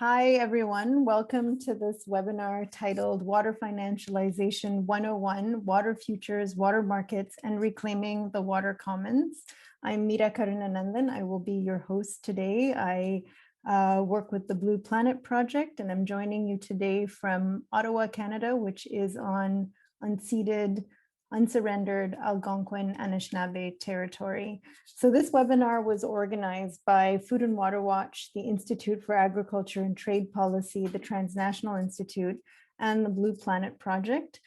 Hi, everyone. Welcome to this webinar titled Water Financialization 101, Water Futures, Water Markets, and Reclaiming the Water Commons. I'm Meera Karunanandan. I will be your host today. I work with the Blue Planet Project, and I'm joining you today from Ottawa, Canada, which is on unceded, unsurrendered Algonquin Anishinaabe territory. So this webinar was organized by Food and Water Watch, the Institute for Agriculture and Trade Policy, the Transnational Institute, and the Blue Planet Project.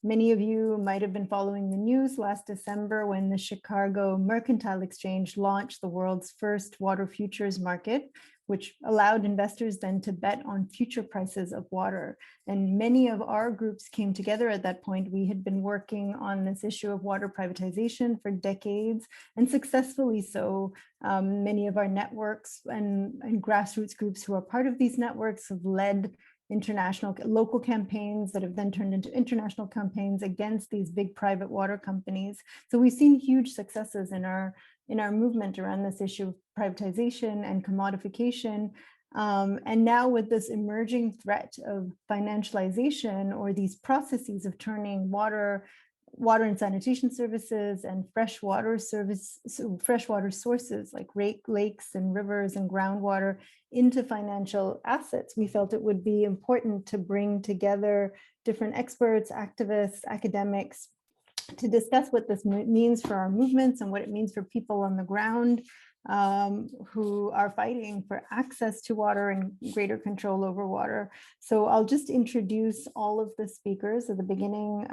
Many of you might have been following the news last December when the Chicago Mercantile Exchange launched the world's first water futures market, which allowed investors then to bet on future prices of water. And many of our groups came together at that point. We had been working on this issue of water privatization for decades, and successfully so. Many of our networks and grassroots groups who are part of these networks have led local campaigns that have then turned into international campaigns against these big private water companies. So we've seen huge successes in our movement around this issue of privatization and commodification. And now with this emerging threat of financialization, or these processes of turning water and sanitation services and freshwater sources like lakes and rivers and groundwater into financial assets, we felt it would be important to bring together different experts, activists, academics, to discuss what this means for our movements and what it means for people on the ground who are fighting for access to water and greater control over water. So I'll just introduce all of the speakers at the beginning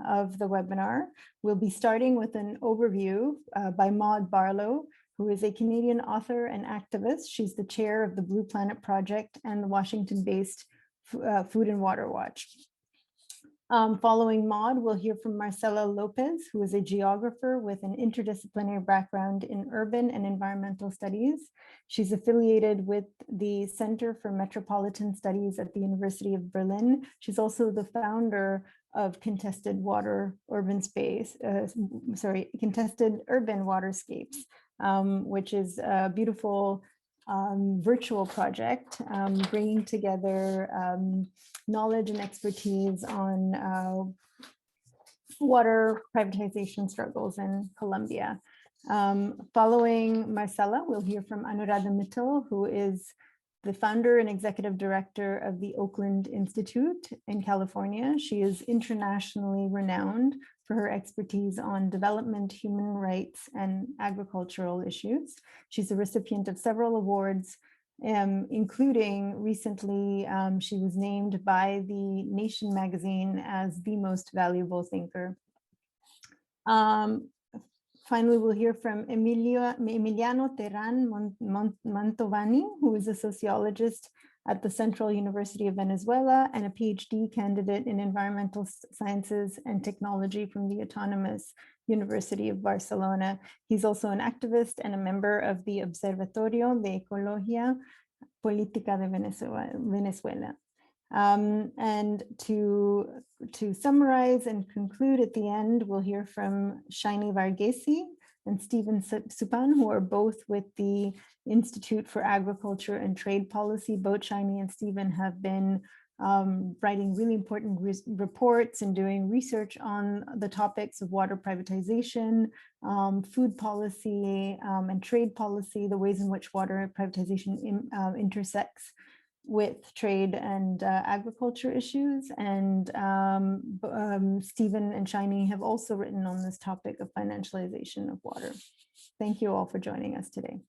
of the webinar. We'll be starting with an overview by Maud Barlow, who is a Canadian author and activist. She's the chair of the Blue Planet Project and the Washington-based Food and Water Watch. Following Maud, we'll hear from Marcela Lopez, who is a geographer with an interdisciplinary background in urban and environmental studies. She's affiliated with the Center for Metropolitan Studies at the University of Berlin. She's also the founder of Contested Urban Waterscapes, which is a beautiful virtual project bringing together knowledge and expertise on water privatization struggles in Colombia. Following Marcela, we'll hear from Anuradha Mittal, who is the founder and executive director of the Oakland Institute in California. She is internationally renowned for her expertise on development, human rights, and agricultural issues. She's a recipient of several awards, including recently, she was named by the Nation magazine as the most valuable thinker. Finally, we'll hear from Emiliano Terán Mantovani, who is a sociologist at the Central University of Venezuela and a PhD candidate in environmental sciences and technology from the Autonomous University of Barcelona. He's also an activist and a member of the Observatorio de Ecología Política de Venezuela. And to summarize and conclude at the end, we'll hear from Shiny Varghese and Stephen Supan, who are both with the Institute for Agriculture and Trade Policy. Both Shiny and Stephen have been writing really important reports and doing research on the topics of water privatization, food policy, and trade policy, the ways in which water privatization intersects with trade and agriculture issues. And Stephen and Shiny have also written on this topic of financialization of water. Thank you all for joining us today.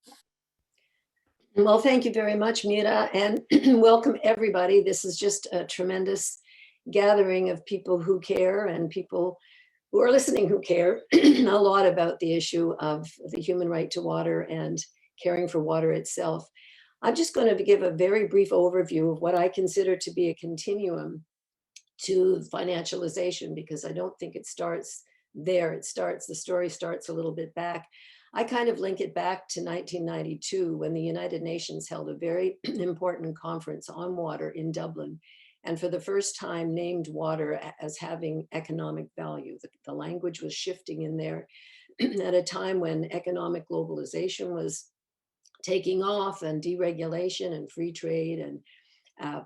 Well, thank you very much, Meera, and welcome everybody. This is just a tremendous gathering of people who care and people who are listening who care a lot about the issue of the human right to water and caring for water itself. I'm just going to give a very brief overview of what I consider to be a continuum to financialization, because I don't think it starts there. The story starts a little bit back. I kind of link it back to 1992 when the United Nations held a very important conference on water in Dublin, and for the first time named water as having economic value. The language was shifting in there at a time when economic globalization was taking off, and deregulation and free trade and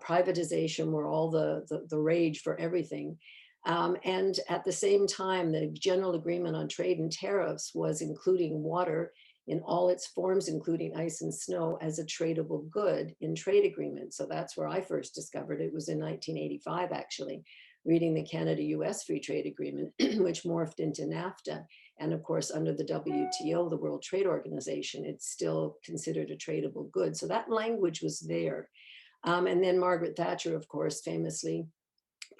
privatization were all the rage for everything. And at the same time, the general agreement on trade and tariffs was including water in all its forms, including ice and snow, as a tradable good in trade agreements. So that's where I first discovered it. Was in 1985, actually, reading the Canada-US Free Trade Agreement, which morphed into NAFTA. And of course, under the WTO, the World Trade Organization, it's still considered a tradable good. So that language was there. And then Margaret Thatcher, of course, famously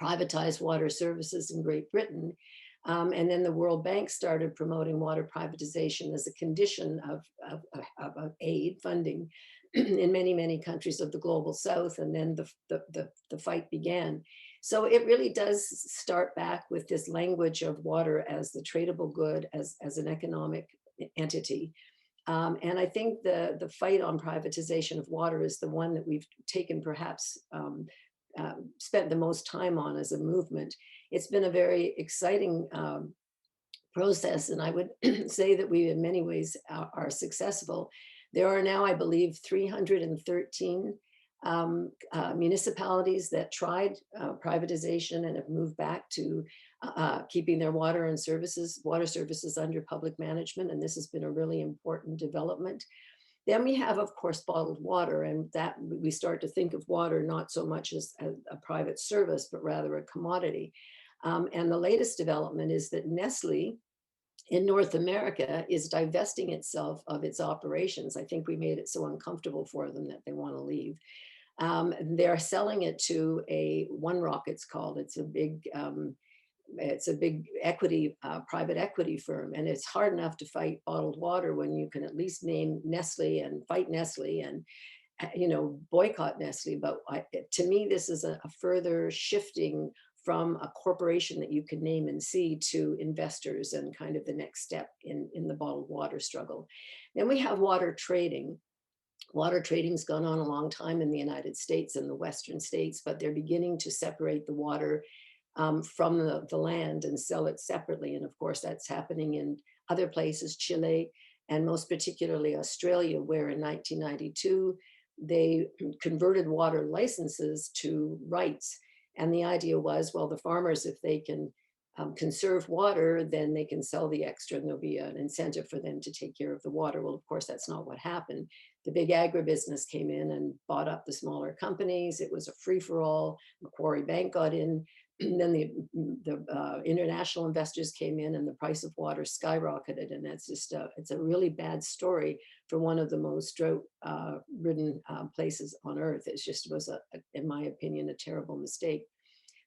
privatized water services in Great Britain. And then the World Bank started promoting water privatization as a condition of aid funding in many, many countries of the global south. And then the fight began. So it really does start back with this language of water as the tradable good, as an economic entity. And I think the fight on privatization of water is the one that we've taken perhaps spent the most time on as a movement. It's been a very exciting process, and I would say that we in many ways are successful. There are now, I believe, 313 municipalities that tried privatization and have moved back to keeping their water services under public management, and this has been a really important development. Then we have, of course, bottled water, and that we start to think of water not so much as a private service, but rather a commodity. And the latest development is that Nestle in North America is divesting itself of its operations. I think we made it so uncomfortable for them that they want to leave. They're selling it to a One Rock, it's called. It's a big equity, private equity firm, and it's hard enough to fight bottled water when you can at least name Nestle and fight Nestle and boycott Nestle. But to me, this is a further shifting from a corporation that you can name and see to investors, and kind of the next step in the bottled water struggle. Then we have water trading. Water trading's gone on a long time in the United States and the Western states, but they're beginning to separate the water from the land and sell it separately. And of course, that's happening in other places, Chile, and most particularly Australia, where in 1992, they converted water licenses to rights. And the idea was, well, the farmers, if they can conserve water, then they can sell the extra and there'll be an incentive for them to take care of the water. Well, of course, that's not what happened. The big agribusiness came in and bought up the smaller companies. It was a free-for-all. Macquarie Bank got in. And then the international investors came in, and the price of water skyrocketed. And that's just it's a really bad story for one of the most drought-ridden places on earth. It just was, in my opinion, a terrible mistake.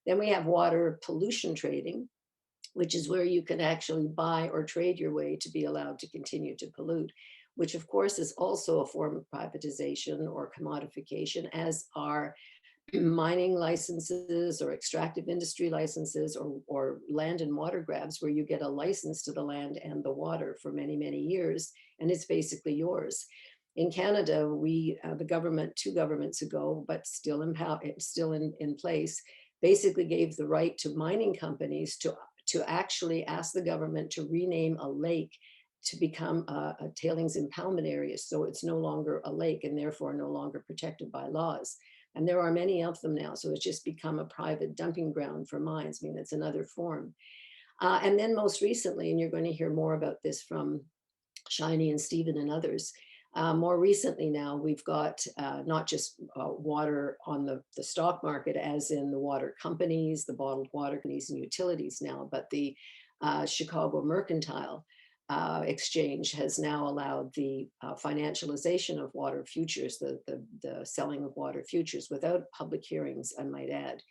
Then we have water pollution trading, which is where you can actually buy or trade your way to be allowed to continue to pollute, which of course is also a form of privatization or commodification, as are mining licenses or extractive industry licenses, or land and water grabs, where you get a license to the land and the water for many, many years, and it's basically yours. In Canada, the government, 2 governments ago, but still in place, basically gave the right to mining companies to actually ask the government to rename a lake to become a tailings impoundment area. So it's no longer a lake and therefore no longer protected by laws. And there are many of them now. So it's just become a private dumping ground for mines. I mean, it's another form. And then most recently, and you're going to hear more about this from Shiny and Stephen and others, more recently now, we've got not just water on the stock market, as in the water companies, the bottled water companies and utilities now, but the Chicago Mercantile Exchange has now allowed the financialization of water futures, the selling of water futures without public hearings, I might add.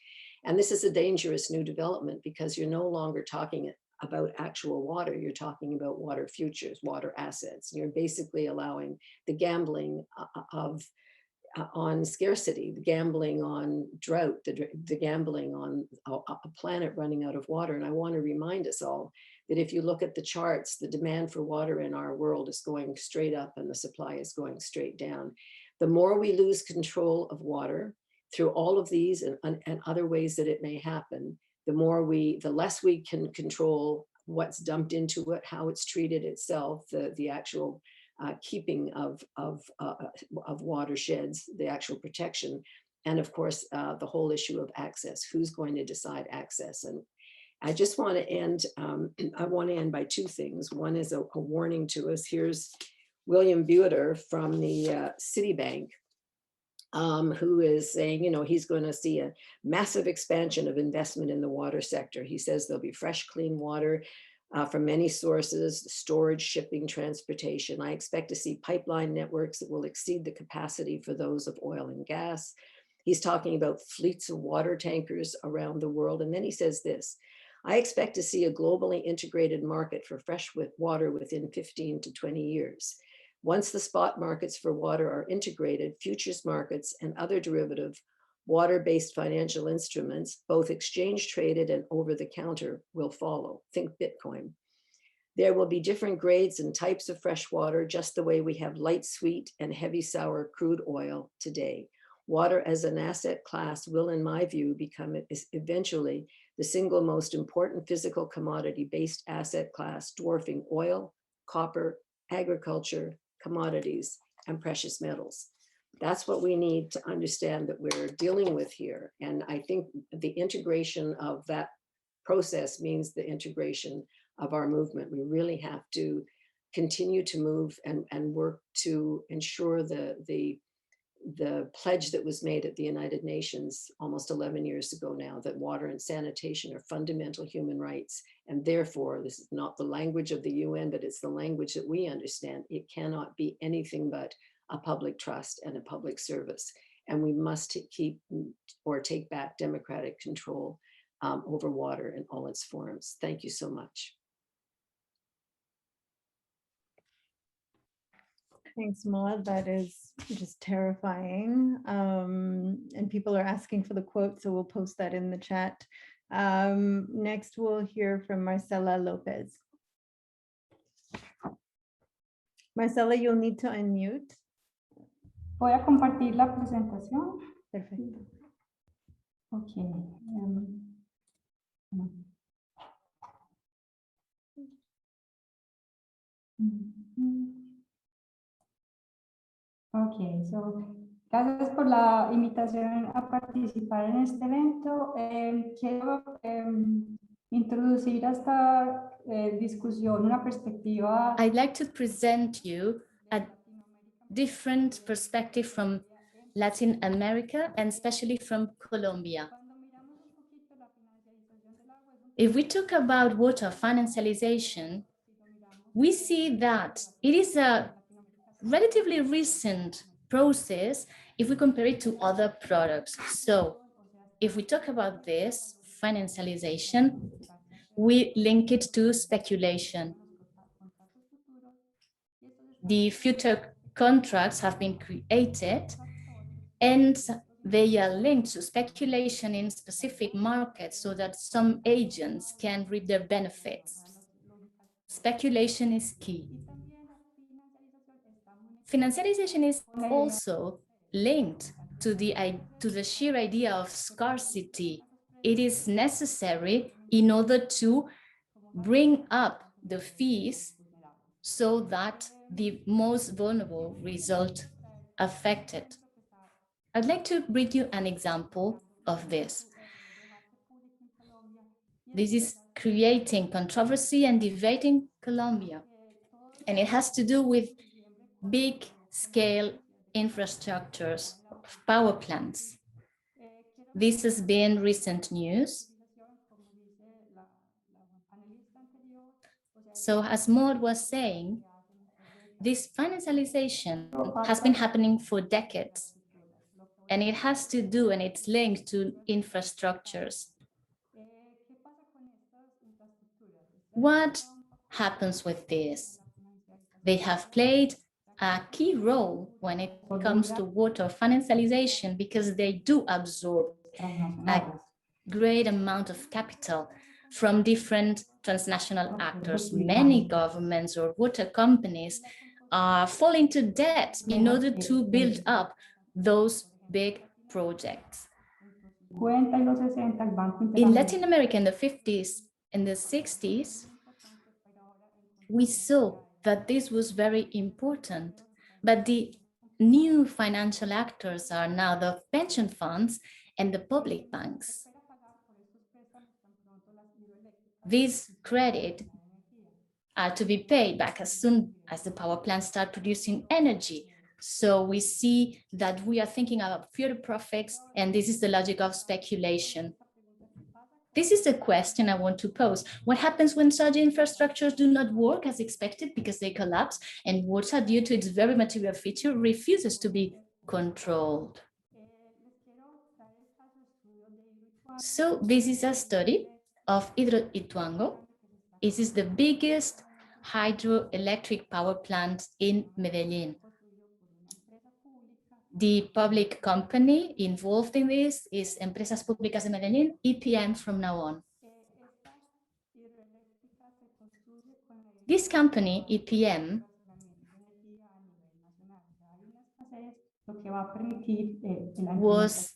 And this is a dangerous new development, because you're no longer talking about actual water, you're talking about water futures, water assets. You're basically allowing the gambling on scarcity, the gambling on drought, the gambling on a planet running out of water. And I want to remind us all that if you look at the charts, the demand for water in our world is going straight up and the supply is going straight down. The more we lose control of water through all of these and other ways that it may happen, the less we can control what's dumped into it, how it's treated itself, the actual keeping of watersheds, the actual protection, and of course, the whole issue of access. Who's going to decide access? And I just want to end, I want to end by two things. One is a warning to us. Here's William Bueter from the Citibank, who is saying, he's going to see a massive expansion of investment in the water sector. He says there'll be fresh, clean water from many sources, storage, shipping, transportation. I expect to see pipeline networks that will exceed the capacity for those of oil and gas. He's talking about fleets of water tankers around the world. And then he says this: I expect to see a globally integrated market for fresh water within 15 to 20 years. Once the spot markets for water are integrated, futures markets and other derivative water-based financial instruments, both exchange traded and over-the-counter, will follow. Think Bitcoin. There will be different grades and types of fresh water, just the way we have light sweet and heavy sour crude oil today. Water as an asset class will, in my view, become eventually the single most important physical commodity-based asset class, dwarfing oil, copper, agriculture, commodities, and precious metals. That's what we need to understand that we're dealing with here. And I think the integration of that process means the integration of our movement. We really have to continue to move and work to ensure the pledge that was made at the United Nations almost 11 years ago now, that water and sanitation are fundamental human rights. And therefore, this is not the language of the UN, but it's the language that we understand. It cannot be anything but a public trust and a public service. And we must keep or take back democratic control over water in all its forms. Thank you so much. Thanks, Maud. That is just terrifying. And people are asking for the quote, so we'll post that in the chat. Next, we'll hear from Marcela Lopez. Marcela, you'll need to unmute. Voy a compartir la presentación. Perfecto. Okay. Ok, gracias por la invitación a participar en este evento. Quiero introducir a esta discusión una perspectiva. I'd like to present you a different perspective from Latin America and especially from Colombia. If we talk about water financialization, we see that it is a relatively recent process if we compare it to other products. So if we talk about this financialization, we link it to speculation. The future contracts have been created and they are linked to speculation in specific markets so that some agents can reap their benefits. Speculation is key. Financialization is also linked to the sheer idea of scarcity. It is necessary in order to bring up the fees so that the most vulnerable result affected. I'd like to bring you an example of this. This is creating controversy and debate in Colombia, and it has to do with big scale infrastructures, power plants. This has been recent news. So as Maud was saying, this financialization has been happening for decades, and it has to do, and it's linked to infrastructures. What happens with this? They have played a key role when it comes to water financialization because they do absorb a great amount of capital from different transnational actors. Many governments or water companies fall into debt in order to build up those big projects. In Latin America in the 50s and the 60s, we saw that this was very important, but the new financial actors are now the pension funds and the public banks. These credit are to be paid back as soon as the power plants start producing energy. So we see that we are thinking about future profits, and this is the logic of speculation. This is the question I want to pose. What happens when such infrastructures do not work as expected because they collapse and water, due to its very material feature, refuses to be controlled? So this is a study of Hidro Ituango. This is the biggest hydroelectric power plant in Medellin. The public company involved in this is Empresas Públicas de Medellín, EPM from now on. This company, EPM, was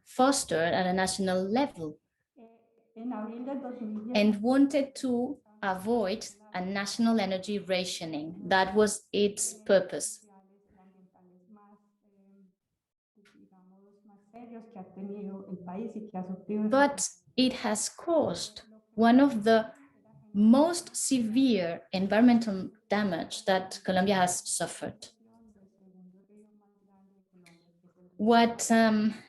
fostered at a national level and wanted to avoid a national energy rationing. That was its purpose. But it has caused one of the most severe environmental damage that Colombia has suffered. What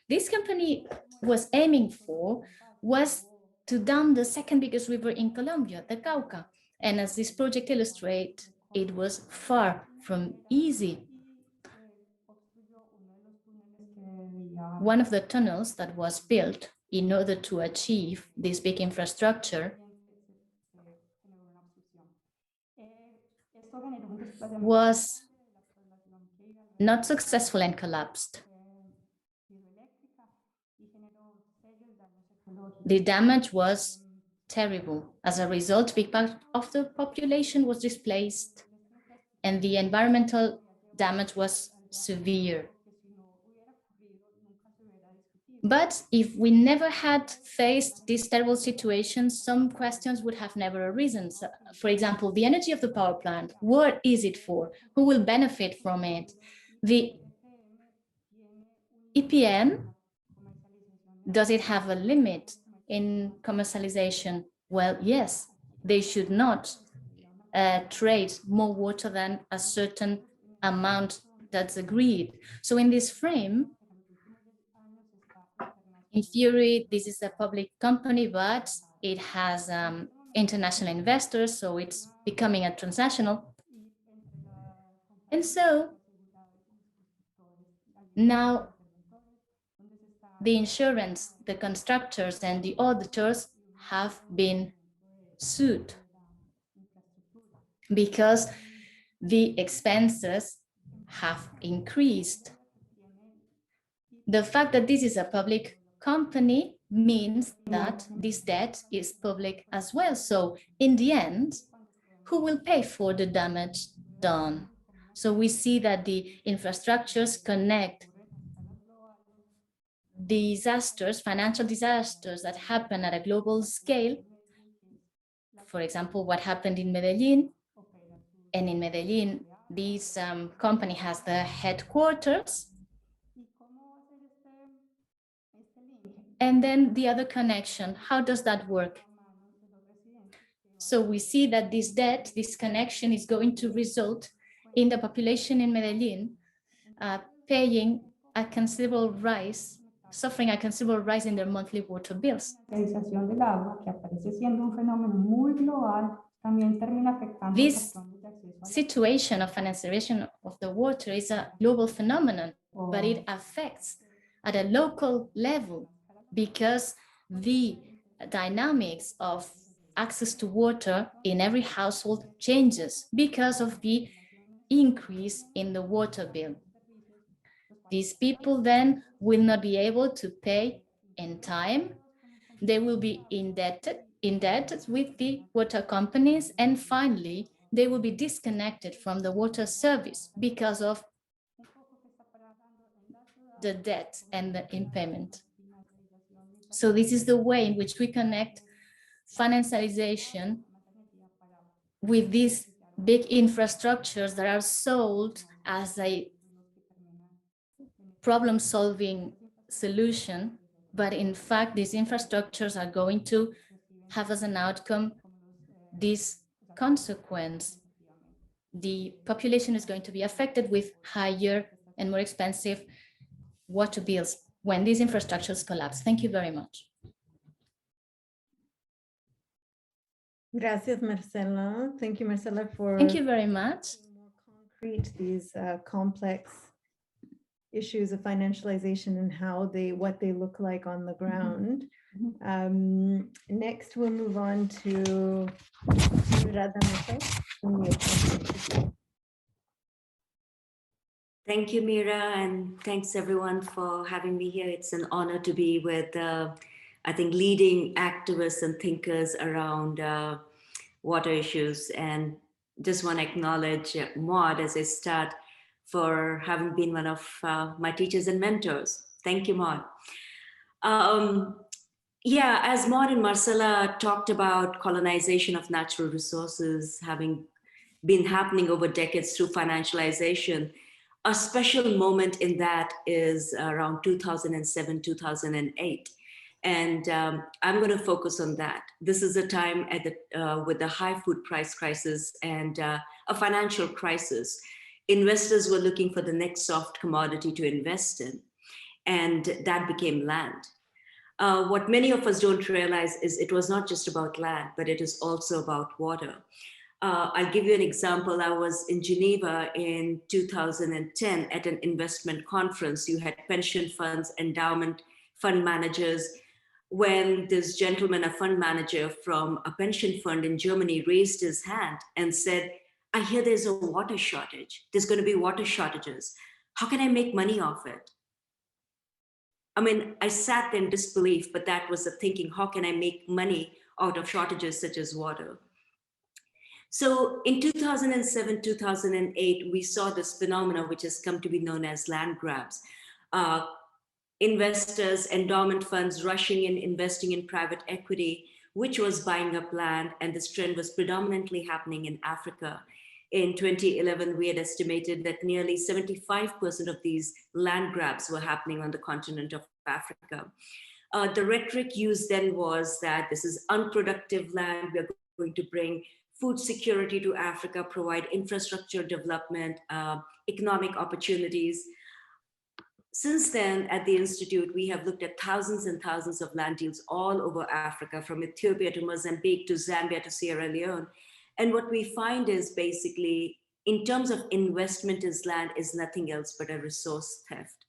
this company was aiming for was to dam the second biggest river in Colombia, the Cauca. And as this project illustrates, it was far from easy. One of the tunnels that was built in order to achieve this big infrastructure was not successful and collapsed. The damage was terrible. As a result, big part of the population was displaced and the environmental damage was severe. But if we never had faced this terrible situation, some questions would have never arisen. So, for example, the energy of the power plant, what is it for? Who will benefit from it? The EPM, does it have a limit in commercialization? Well, yes, they should not trade more water than a certain amount that's agreed. So in this frame, in theory, this is a public company, but it has international investors, so it's becoming a transnational. And so now the insurance, the constructors, and the auditors have been sued because the expenses have increased. The fact that this is a public company means that this debt is public as well. So in the end, who will pay for the damage done? So we see that the infrastructures connect disasters, financial disasters that happen at a global scale. For example, what happened in Medellin. And in Medellin, this company has the headquarters. And then the other connection, how does that work? So we see that this debt, this connection is going to result in the population in Medellin paying a considerable rise, suffering a considerable rise in their monthly water bills. This situation of financialization of the water is a global phenomenon, but it affects at a local level because the dynamics of access to water in every household changes because of the increase in the water bill. These people then will not be able to pay in time. They will be indebted with the water companies, and finally, they will be disconnected from the water service because of the debt and the impairment. So this is the way in which we connect financialization with this big infrastructures that are sold as a problem-solving solution, but in fact, these infrastructures are going to have as an outcome this consequence. The population is going to be affected with higher and more expensive water bills when these infrastructures collapse. Thank you very much. Gracias, Marcela. Thank you, Marcela, for Thank you very much. more concrete these complex issues of financialization and what they look like on the ground. Next, we'll move on to Thank you, Mira, and thanks everyone for having me here. It's an honor to be with, I think, leading activists and thinkers around water issues. And just want to acknowledge Maud as I start for having been one of my teachers and mentors. Thank you, Maud. Yeah, as Maud and Marcela talked about colonization of natural resources having been happening over decades through financialization, a special moment in that is around 2007, 2008. And I'm going to focus on that. This is a time at with the high food price crisis and a financial crisis. Investors were looking for the next soft commodity to invest in, and that became land. What many of us don't realize is it was not just about land, but it is also about water. I'll give you an example. I was in Geneva in 2010 at an investment conference. You had pension funds, endowment fund managers. When this gentleman, a fund manager from a pension fund in Germany, raised his hand and said, I hear there's a water shortage. There's going to be water shortages. How can I make money off it? I mean, I sat in disbelief, but that was the thinking, how can I make money out of shortages such as water? So in 2007, 2008, we saw this phenomena which has come to be known as land grabs. Investors, endowment funds rushing in, investing in private equity, which was buying up land, and this trend was predominantly happening in Africa. In 2011, we had estimated that nearly 75% of these land grabs were happening on the continent of Africa. The rhetoric used then was that this is unproductive land, we're going to bring food security to Africa, provide infrastructure development, economic opportunities. Since then, at the Institute, we have looked at thousands and thousands of land deals all over Africa, from Ethiopia to Mozambique to Zambia to Sierra Leone. And what we find is basically, in terms of investment in land, is nothing else but a resource theft.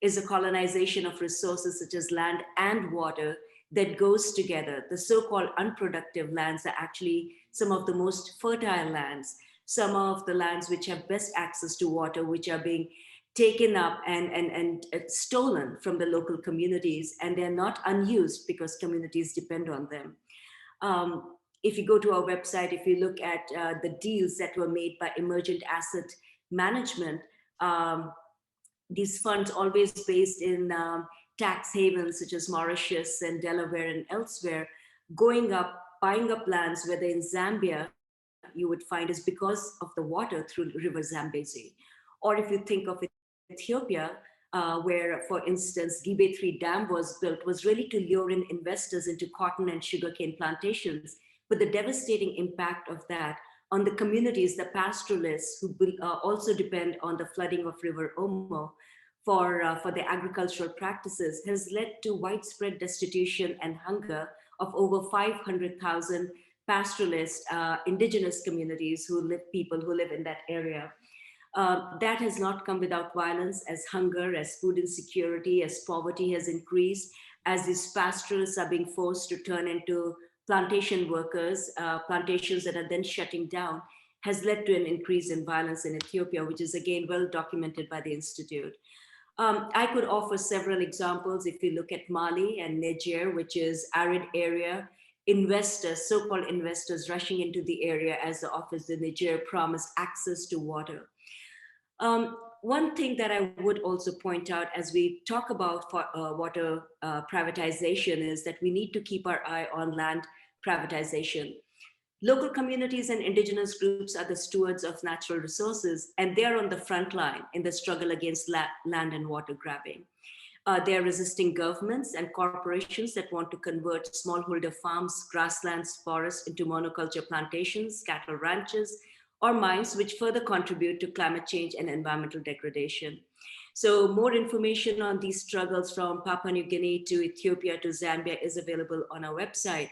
Is a colonization of resources such as land and water that goes together. The so-called unproductive lands are actually some of the most fertile lands, some of the lands which have best access to water, which are being taken up and stolen from the local communities, and they're not unused because communities depend on them. If you go to our website, if you look at the deals that were made by emergent asset management, these funds always based in tax havens such as Mauritius and Delaware and elsewhere, going up, buying up lands, whether in Zambia, you would find is because of the water through River Zambezi. Or if you think of Ethiopia, where, for instance, Gibe 3 Dam was built, was really to lure in investors into cotton and sugarcane plantations. But the devastating impact of that on the communities, the pastoralists who also depend on the flooding of River Omo for their agricultural practices, has led to widespread destitution and hunger of over 500,000 pastoralist indigenous communities people who live in that area. That has not come without violence, as hunger, as food insecurity, as poverty has increased, as these pastoralists are being forced to turn into plantation workers, plantations that are then shutting down, has led to an increase in violence in Ethiopia, which is again well documented by the Institute. I could offer several examples. If you look at Mali and Niger, which is arid area, investors, so-called investors rushing into the area as the office in Niger promised access to water. One thing that I would also point out as we talk about water privatization is that we need to keep our eye on land privatization. Local communities and indigenous groups are the stewards of natural resources, and they are on the front line in the struggle against land and water grabbing. They are resisting governments and corporations that want to convert smallholder farms, grasslands, forests into monoculture plantations, cattle ranches, or mines, which further contribute to climate change and environmental degradation. So more information on these struggles from Papua New Guinea to Ethiopia to Zambia is available on our website.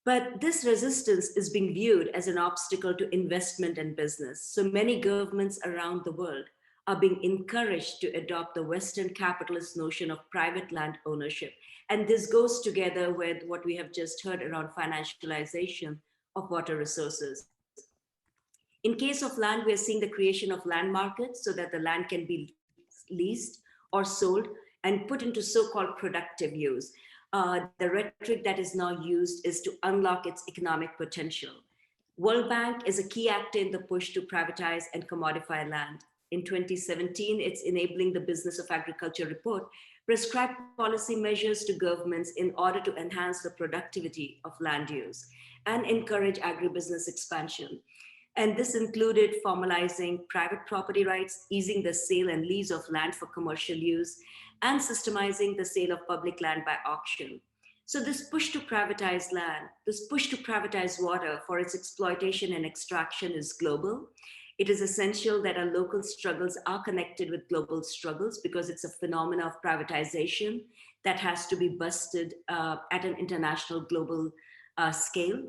But this resistance is being viewed as an obstacle to investment and business. So many governments around the world are being encouraged to adopt the Western capitalist notion of private land ownership. And this goes together with what we have just heard around financialization of water resources. In case of land, we are seeing the creation of land markets so that the land can be leased or sold and put into so-called productive use. The rhetoric that is now used is to unlock its economic potential. World Bank is a key actor in the push to privatize and commodify land. In 2017, its Enabling the Business of Agriculture report prescribed policy measures to governments in order to enhance the productivity of land use and encourage agribusiness expansion. And this included formalizing private property rights, easing the sale and lease of land for commercial use, and systemizing the sale of public land by auction. So this push to privatize land, this push to privatize water for its exploitation and extraction is global. It is essential that our local struggles are connected with global struggles because it's a phenomenon of privatization that has to be busted at an international global scale.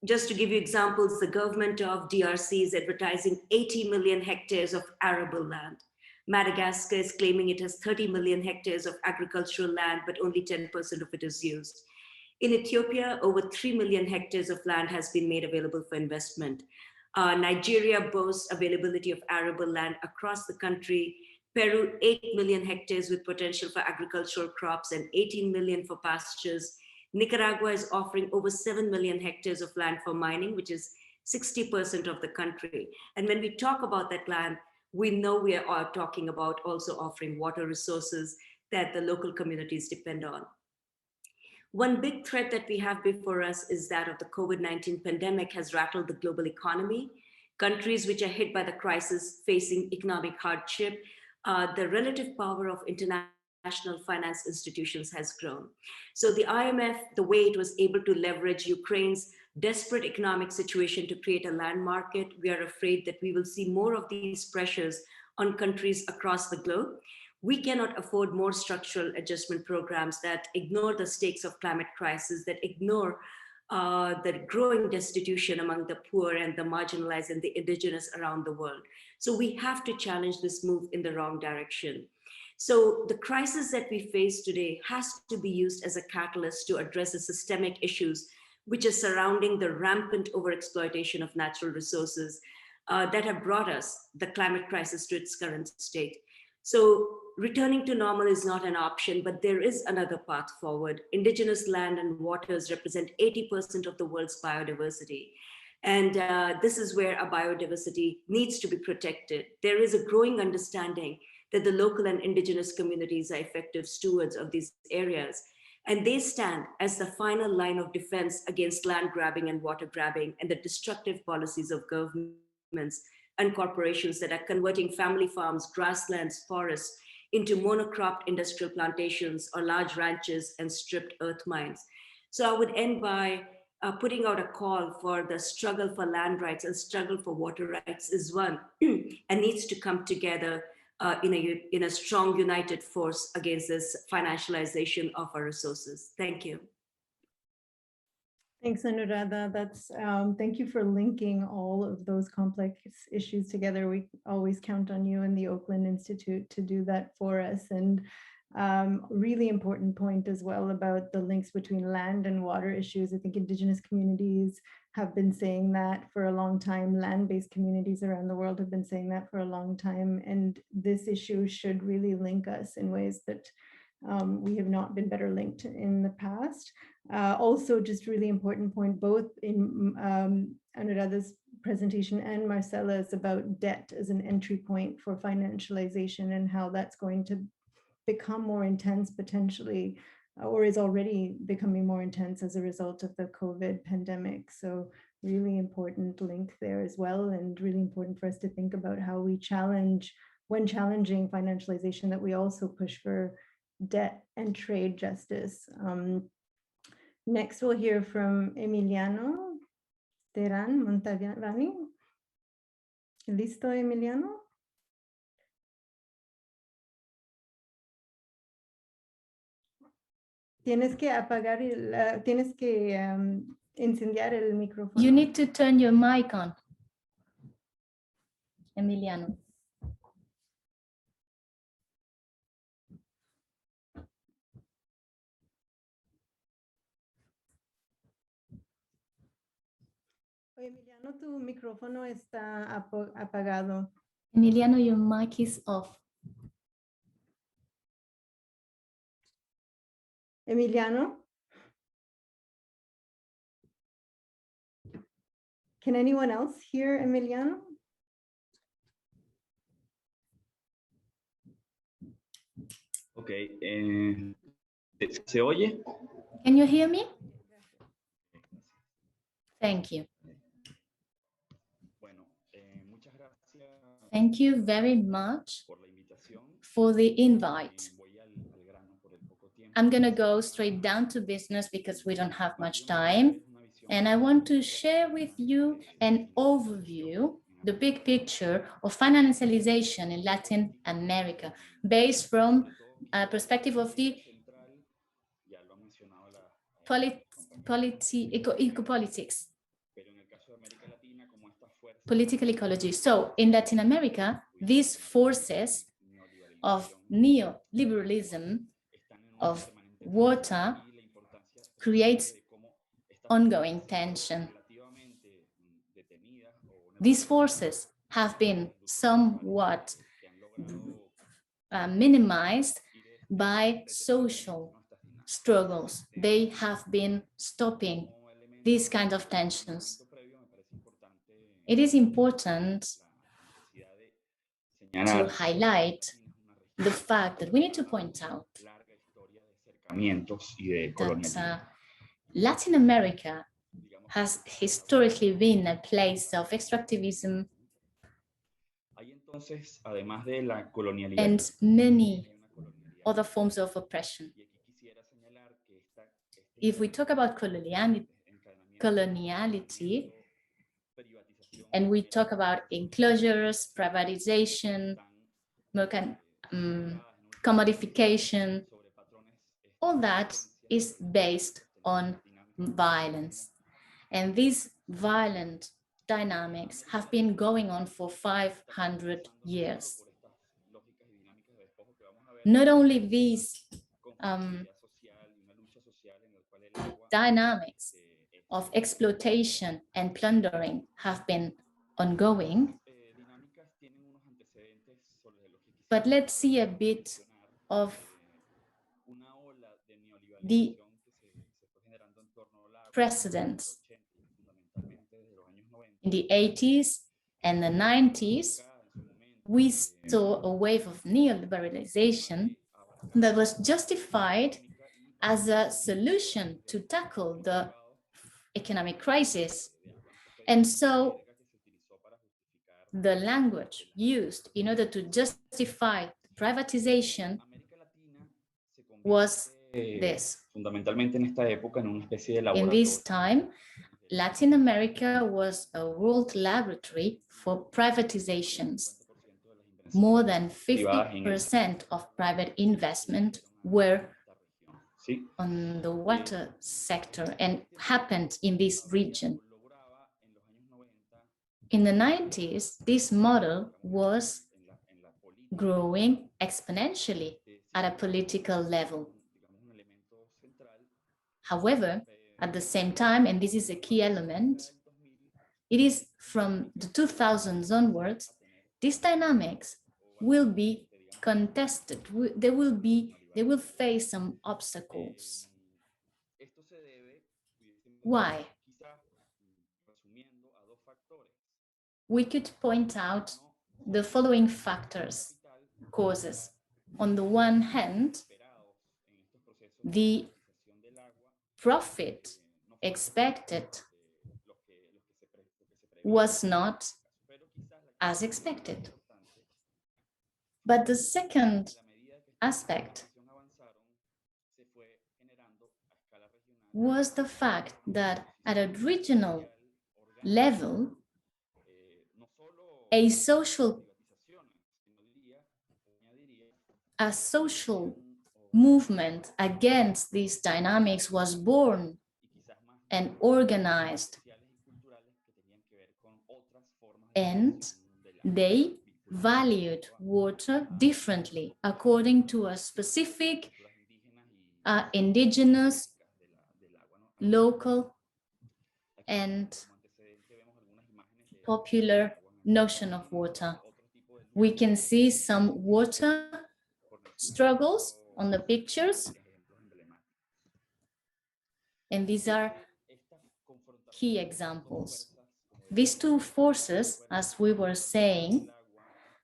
Just to give you examples, the government of DRC is advertising 80 million hectares of arable land. Madagascar is claiming it has 30 million hectares of agricultural land, but only 10% of it is used. In Ethiopia, over 3 million hectares of land has been made available for investment. Nigeria boasts availability of arable land across the country. Peru, 8 million hectares with potential for agricultural crops and 18 million for pastures. Nicaragua is offering over 7 million hectares of land for mining, which is 60% of the country. And when we talk about that land, we know we are talking about also offering water resources that the local communities depend on. One big threat that we have before us is that of the COVID-19 pandemic has rattled the global economy. Countries which are hit by the crisis facing economic hardship, the relative power of international finance institutions has grown. So the IMF, the way it was able to leverage Ukraine's desperate economic situation to create a land market, we are afraid that we will see more of these pressures on countries across the globe. We cannot afford more structural adjustment programs that ignore the stakes of climate crisis, that ignore the growing destitution among the poor and the marginalized and the indigenous around the world. So we have to challenge this move in the wrong direction. So the crisis that we face today has to be used as a catalyst to address the systemic issues which are surrounding the rampant overexploitation of natural resources that have brought us the climate crisis to its current state. So returning to normal is not an option, but there is another path forward. Indigenous land and waters represent 80% of the world's biodiversity. And this is where our biodiversity needs to be protected. There is a growing understanding that the local and indigenous communities are effective stewards of these areas. And they stand as the final line of defense against land grabbing and water grabbing and the destructive policies of governments and corporations that are converting family farms, grasslands, forests into monocropped industrial plantations or large ranches and stripped earth mines. So I would end by putting out a call for the struggle for land rights and struggle for water rights is one and needs to come together in a strong united force against this financialization of our resources. Thank you. Thanks, Anuradha. That's thank you for linking all of those complex issues together. We always count on you and the Oakland Institute to do that for us. And really important point as well about the links between land and water issues. I think Indigenous communities have been saying that for a long time. Land-based communities around the world have been saying that for a long time. And this issue should really link us in ways that we have not been better linked in the past. Also, just really important point, both in Anuradha's presentation and Marcela's, about debt as an entry point for financialization and how that's going to become more intense potentially or is already becoming more intense as a result of the COVID pandemic. So really important link there as well, and really important for us to think about how we challenge, when challenging financialization, that we also push for debt and trade justice. Next, we'll hear from Emiliano Terán Montavani. ¿Listo, Emiliano? Tienes que apagar, tienes que incendiar el micrófono. You need to turn your mic on, Emiliano. Emiliano, tu micrófono está apagado. Emiliano, your mic is off. Emiliano? Can anyone else hear Emiliano? Ok, ¿se oye? Can you hear me? Thank you. Bueno, muchas gracias Thank you very much por la invitación. for the invite. Voy al grano por el poco tiempo. I'm going to go straight down to business because we don't have much time. And I want to share with you an overview, the big picture of financialization in Latin America, based from a perspective of the ecopolitics, political ecology. So in Latin America, these forces of neoliberalism of water creates ongoing tension. These forces have been somewhat minimized by social struggles. They have been stopping these kind of tensions. It is important to highlight the fact that we need to point out that Latin America has historically been a place of extractivism and many other forms of oppression. If we talk about coloniality, and we talk about enclosures, privatization, commodification, all that is based on violence. And these violent dynamics have been going on for 500 years. Not only these dynamics of exploitation and plundering have been ongoing, but let's see a bit of the precedents. In the 80s and the 90s, we saw a wave of neoliberalization that was justified as a solution to tackle the economic crisis. And so the language used in order to justify privatization was this. In this time, Latin America was a world laboratory for privatizations. More than 50% of private investment were on the water sector and happened in this region. In the 90s, this model was growing exponentially at a political level. However, at the same time, and this is a key element, it is from the 2000s onwards, these dynamics will be contested. They will face some obstacles. Why? We could point out the following factors, causes. On the one hand, the profit expected was not as expected. But the second aspect was the fact that at a regional level, a social movement against these dynamics was born and organized, and they valued water differently according to a specific indigenous, local, and popular notion of water. We can see some water struggles on the pictures, and these are key examples. These two forces, as we were saying,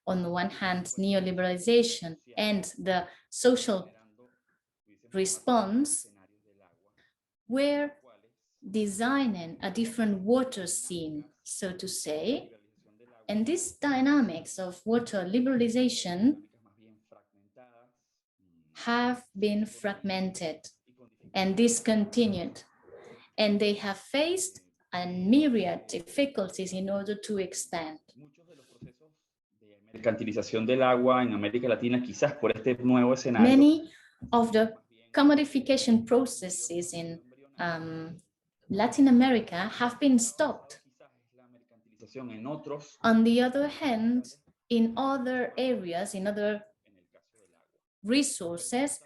on the one hand, neoliberalization and the social response, were designing a different water scene, so to say. And these dynamics of water liberalization have been fragmented and discontinued, and they have faced a myriad difficulties in order to expand. Mercantilización del agua en América Latina, quizás por este nuevo escenario. Many of the commodification processes in Latin America have been stopped. On the other hand, in other areas, in other resources,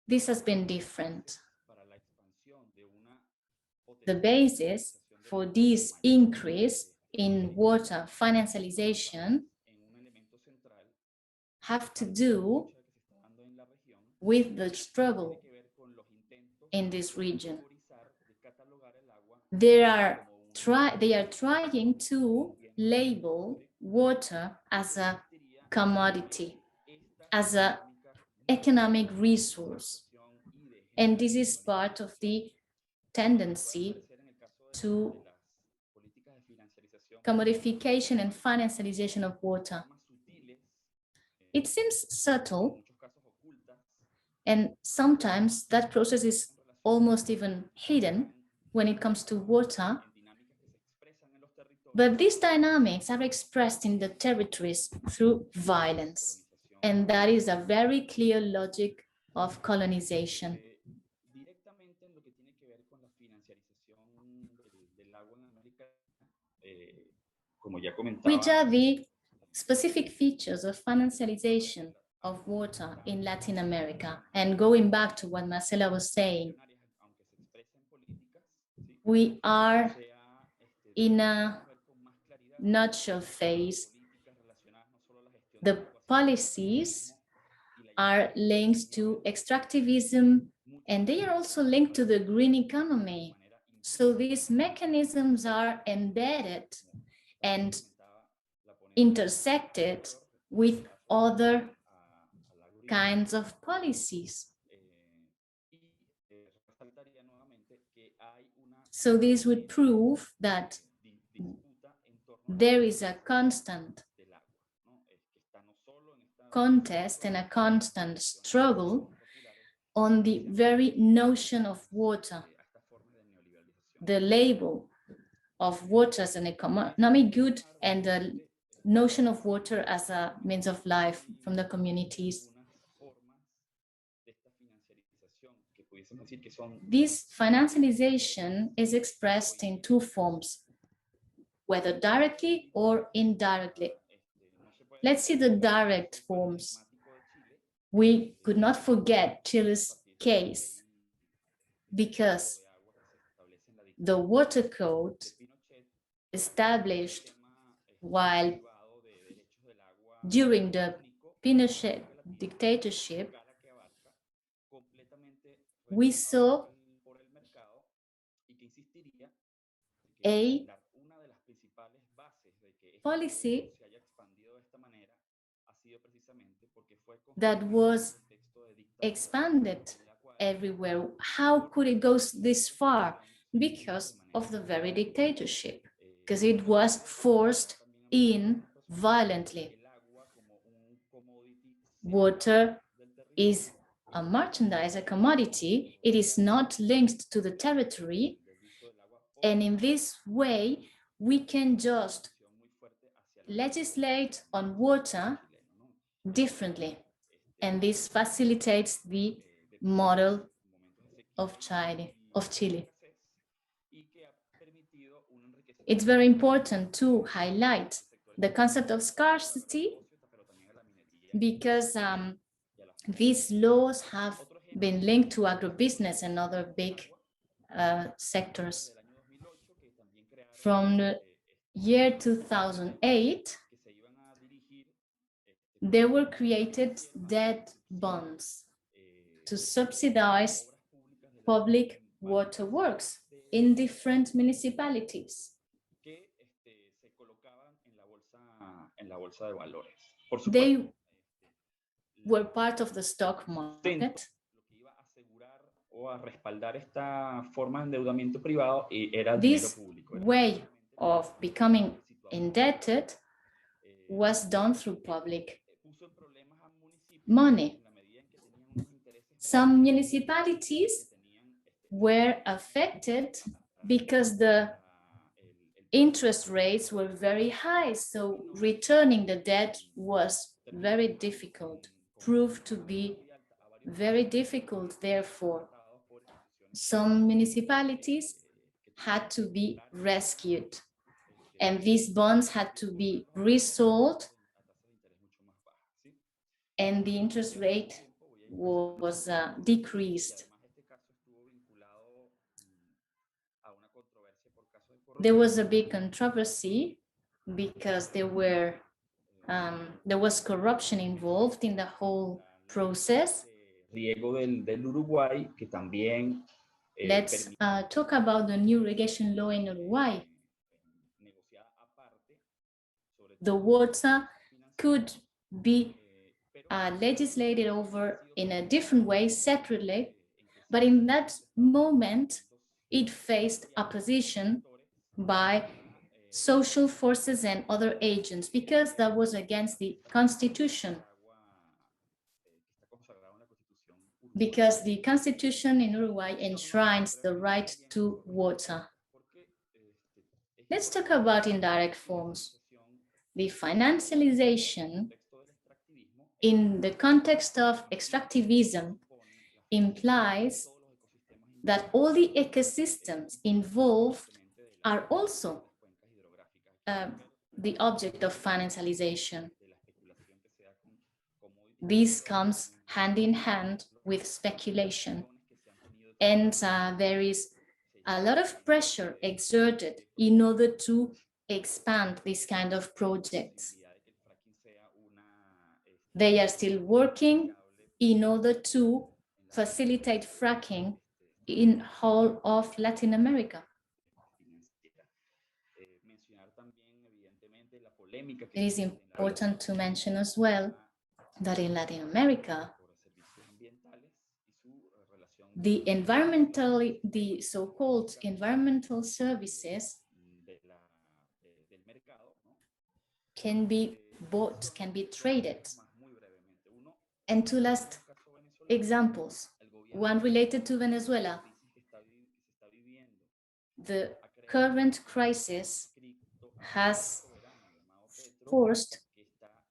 this has been different. The basis for this increase in water financialization have to do with the struggle in this region. They are trying to label water as a commodity, as an economic resource. And this is part of the tendency to commodification and financialization of water. It seems subtle, and sometimes that process is almost even hidden when it comes to water. But these dynamics are expressed in the territories through violence, and that is a very clear logic of colonization. Which are the specific features of financialization of water in Latin America? And going back to what Marcela was saying, we are in a nutshell phase. The policies are linked to extractivism, and they are also linked to the green economy. So these mechanisms are embedded and intersected with other kinds of policies. So this would prove that there is a constant contest and a constant struggle on the very notion of water, the label of water as an economic good and the notion of water as a means of life from the communities. This financialization is expressed in two forms, whether directly or indirectly. Let's see the direct forms. We could not forget Chile's case because the water code established while during the Pinochet dictatorship, we saw a policy that was expanded everywhere. How could it go this far? Because of the very dictatorship, because it was forced in violently. Water is a merchandise, a commodity. It is not linked to the territory. And in this way, we can just legislate on water differently. And this facilitates the model of Chile. It's very important to highlight the concept of scarcity because these laws have been linked to agribusiness and other big sectors. From the year 2008, there were created debt bonds to subsidize public water works in different municipalities. They were part of the stock market. This way of becoming indebted was done through public money. Some municipalities were affected because the interest rates were very high, so returning the debt was very difficult, proved to be very difficult. Therefore, some municipalities had to be rescued, and these bonds had to be resold, and the interest rate was decreased. There was a big controversy because there was corruption involved in the whole process. Let's talk about the new irrigation law in Uruguay. The water could be legislated over in a different way, separately, but in that moment, it faced opposition by social forces and other agents because that was against the constitution. Because the constitution in Uruguay enshrines the right to water. Let's talk about indirect forms. The financialization in the context of extractivism implies that all the ecosystems involved are also the object of financialization. This comes hand in hand with speculation. And there is a lot of pressure exerted in order to expand this kind of projects. They are still working in order to facilitate fracking in whole of Latin America. It is important to mention as well that in Latin America, the so-called environmental services can be bought, can be traded. And two last examples, one related to Venezuela. The current crisis has forced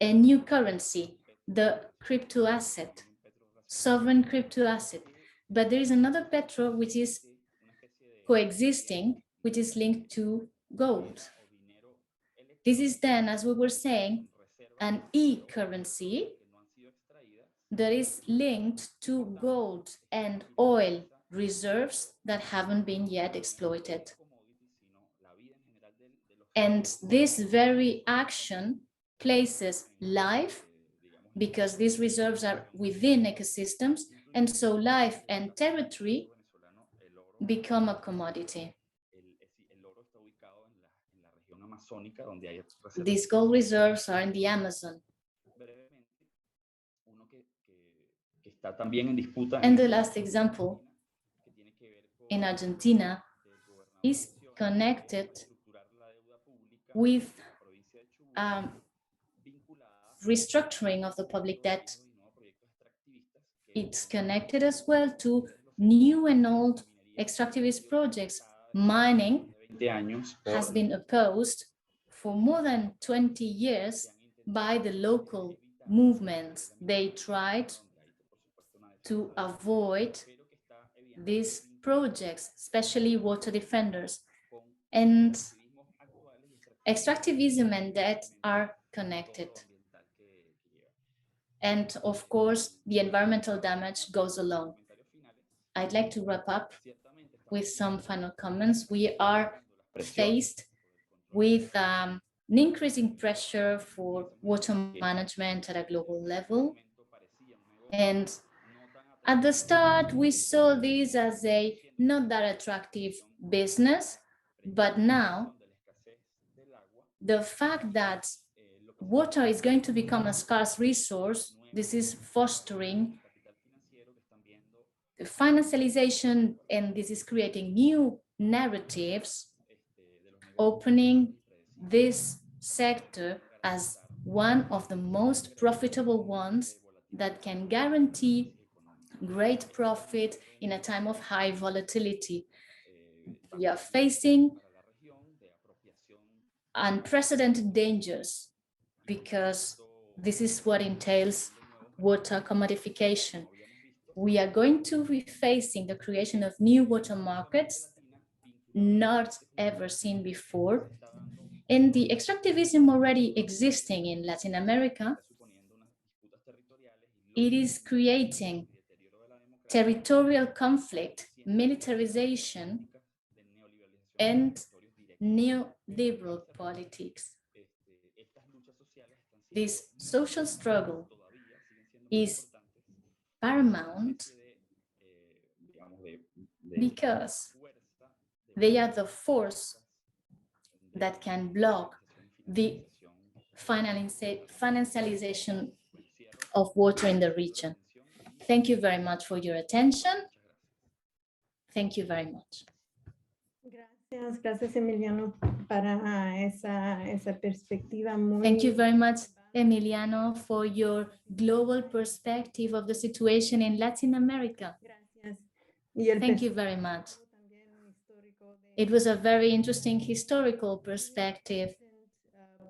a new currency, the crypto asset, sovereign crypto asset. But there is another petro which is coexisting, which is linked to gold. This is then, as we were saying, an e-currency that is linked to gold and oil reserves that haven't been yet exploited. And this very action places life, because these reserves are within ecosystems, and so life and territory become a commodity. These gold reserves are in the Amazon. está también en disputa. And the last example in Argentina is connected with restructuring of the public debt. It's connected as well to new and old extractivist projects. Mining has been opposed for more than 20 years by the local movements. They tried to avoid these projects, especially water defenders. And extractivism and debt are connected. And of course, the environmental damage goes along. I'd like to wrap up with some final comments. We are faced with an increasing pressure for water management at a global level. And at the start, we saw this as a not that attractive business, but now the fact that water is going to become a scarce resource, this is fostering the financialization, and this is creating new narratives, opening this sector as one of the most profitable ones that can guarantee great profit in a time of high volatility. We are facing unprecedented dangers because this is what entails water commodification. We are going to be facing the creation of new water markets not ever seen before. And the extractivism already existing in Latin America, it is creating territorial conflict, militarization, and neoliberal politics. This social struggle is paramount because they are the force that can block the financialization of water in the region. Thank you very much for your attention. Thank you very much. Gracias Emiliano para esa perspectiva muy. Thank you very much, Emiliano, for your global perspective of the situation in Latin America. Thank you very much. It was a very interesting historical perspective.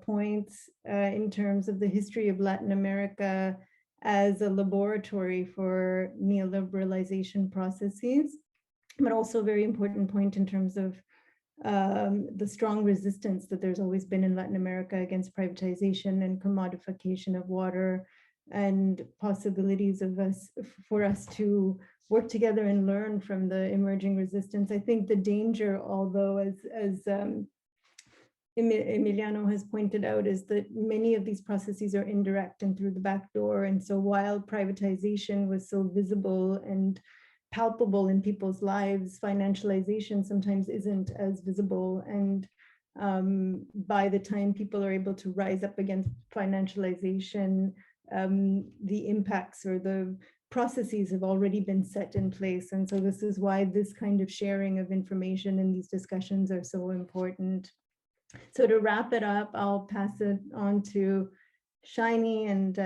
Points in terms of the history of Latin America as a laboratory for neoliberalization processes, but also a very important point in terms of the strong resistance that there's always been in Latin America against privatization and commodification of water, and possibilities of for us to work together and learn from the emerging resistance. I think the danger, although as Emiliano has pointed out, is that many of these processes are indirect and through the back door. And so while privatization was so visible and palpable in people's lives, financialization sometimes isn't as visible. And by the time people are able to rise up against financialization, the impacts or the processes have already been set in place. And so this is why this kind of sharing of information and these discussions are so important. So to wrap it up, I'll pass it on to Shiny and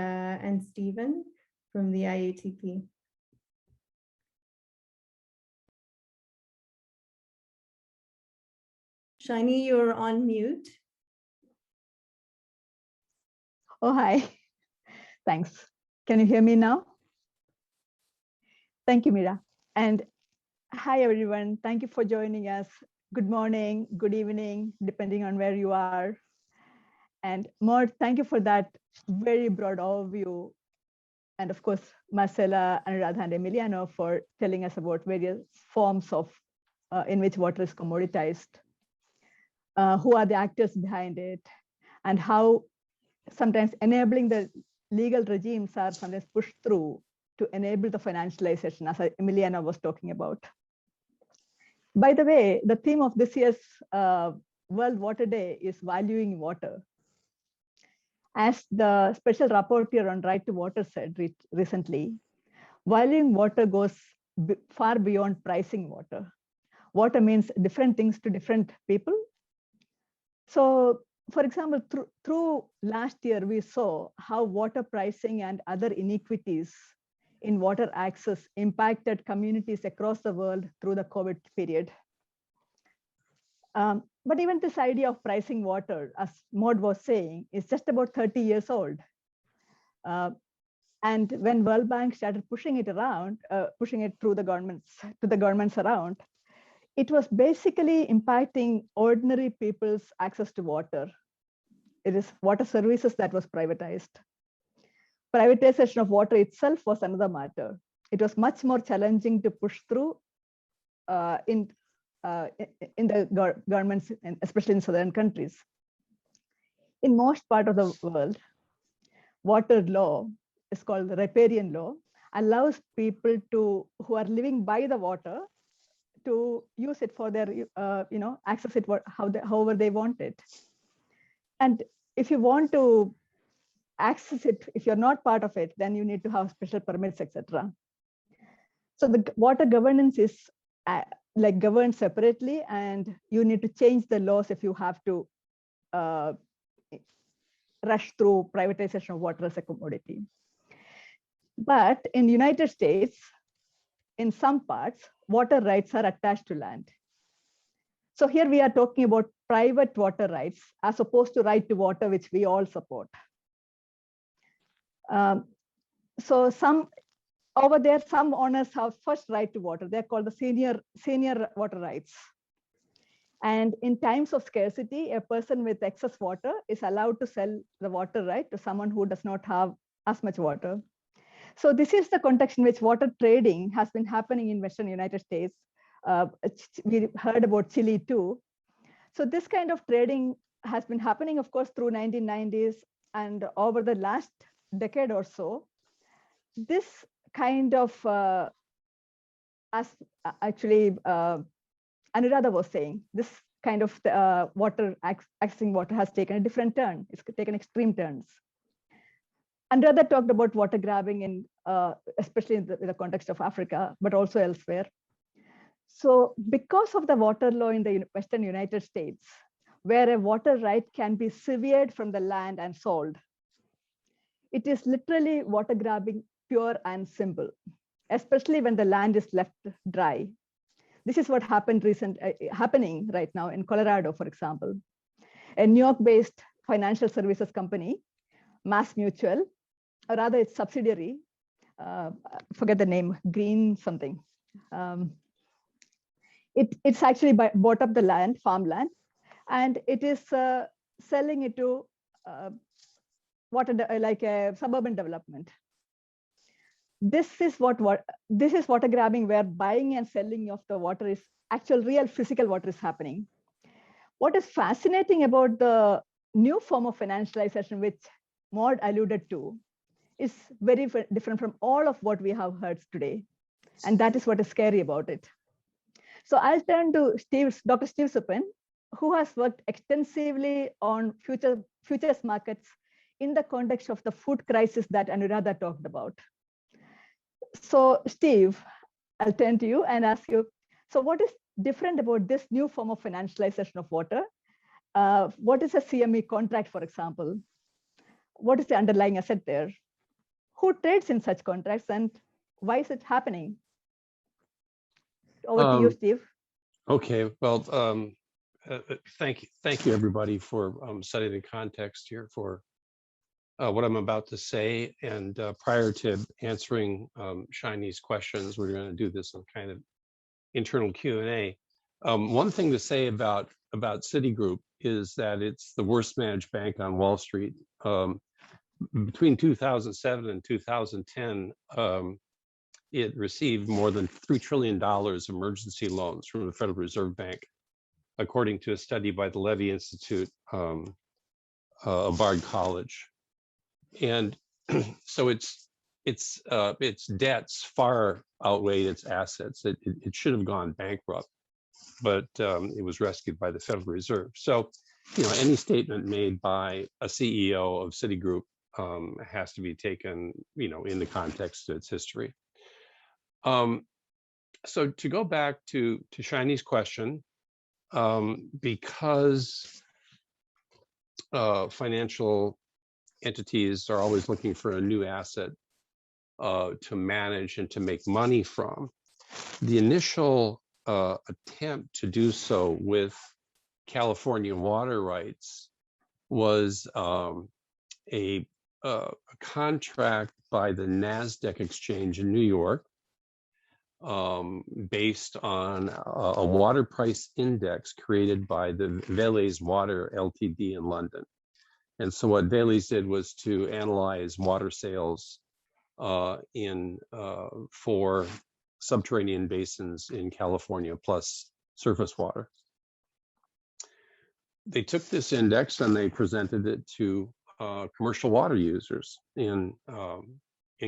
Stephen from the IATP. Shiny, you're on mute. Oh, hi. Thanks. Can you hear me now? Thank you, Mira. And hi, everyone. Thank you for joining us. Good morning, good evening, depending on where you are. And Maud, thank you for that very broad overview. And of course, Marcela, Anuradha, and Emiliano for telling us about various forms of in which water is commoditized, who are the actors behind it, and how sometimes enabling the legal regimes are sometimes pushed through to enable the financialization, as Emiliano was talking about. By the way, the theme of this year's World Water Day is valuing water. As the special rapporteur on right to water said recently, Valuing water goes far beyond pricing water. Water means different things to different people. So, for example, through last year, we saw how water pricing and other inequities in water access impacted communities across the world through the COVID period. But even this idea of pricing water, as Maud was saying, is just about 30 years old. And when World Bank started pushing it around, pushing it through the governments, to the governments around, it was basically impacting ordinary people's access to water. It is water services that was privatized. Privatization of water itself was another matter. It was much more challenging to push through in the governments, especially in southern countries. In most part of the world, water law is called the riparian law, allows people who are living by the water to use it for their, access it however they want it. And if you want to access it, if you're not part of it, then you need to have special permits, etc. So the water governance is governed separately, and you need to change the laws if you have to rush through privatization of water as a commodity. But in the United States, in some parts, water rights are attached to land. So here we are talking about private water rights as opposed to right to water, which we all support. So over there, some owners have first right to water. They're called the senior water rights. And in times of scarcity, a person with excess water is allowed to sell the water right to someone who does not have as much water. So this is the context in which water trading has been happening in Western United States. We heard about Chile too. So this kind of trading has been happening, of course, through 1990s, and over the last decade or so. This kind of, as actually Anuradha was saying, this kind of accessing water has taken a different turn. It's taken extreme turns. Anuradha talked about water grabbing in, especially in the context of Africa, but also elsewhere. So because of the water law in the Western United States, where a water right can be severed from the land and sold, it is literally water grabbing, pure and simple, especially when the land is left dry. This is what happening right now in Colorado, for example. A New York-based financial services company, Mass Mutual, or rather its subsidiary, forget the name, Green something. It's actually bought up the land, farmland, and it is selling it to like a suburban development. This is water grabbing, where buying and selling of the water is actual real physical water is happening. What is fascinating about the new form of financialization, which Maud alluded to, is very different from all of what we have heard today. And that is what is scary about it. So I'll turn to Dr. Steve Supin, who has worked extensively on futures markets in the context of the food crisis that Anuradha talked about. So Steve, I'll turn to you and ask you, so what is different about this new form of financialization of water? What is a CME contract, for example? What is the underlying asset there? Who trades in such contracts, and why is it happening? Over to you, Steve. Okay, well, thank you everybody for setting the context here for what I'm about to say. And prior to answering Shiny's questions, we're going to do this on kind of internal Q&A. One thing to say about Citigroup is that it's the worst managed bank on Wall Street. Between 2007 and 2010, it received more than $3 trillion emergency loans from the Federal Reserve Bank, according to a study by the Levy Institute of Bard College. And so its debts far outweighed its assets. It should have gone bankrupt, but it was rescued by the Federal Reserve. So, any statement made by a CEO of Citigroup has to be taken, in the context of its history. So to go back to Shiny's question, because financial entities are always looking for a new asset to manage and to make money from, the initial attempt to do so with California water rights was a contract by the NASDAQ exchange in New York, based on a water price index created by the Veles Water Ltd in London. And so what Veles did was to analyze water sales for subterranean basins in California plus surface water. They took this index and they presented it to commercial water users in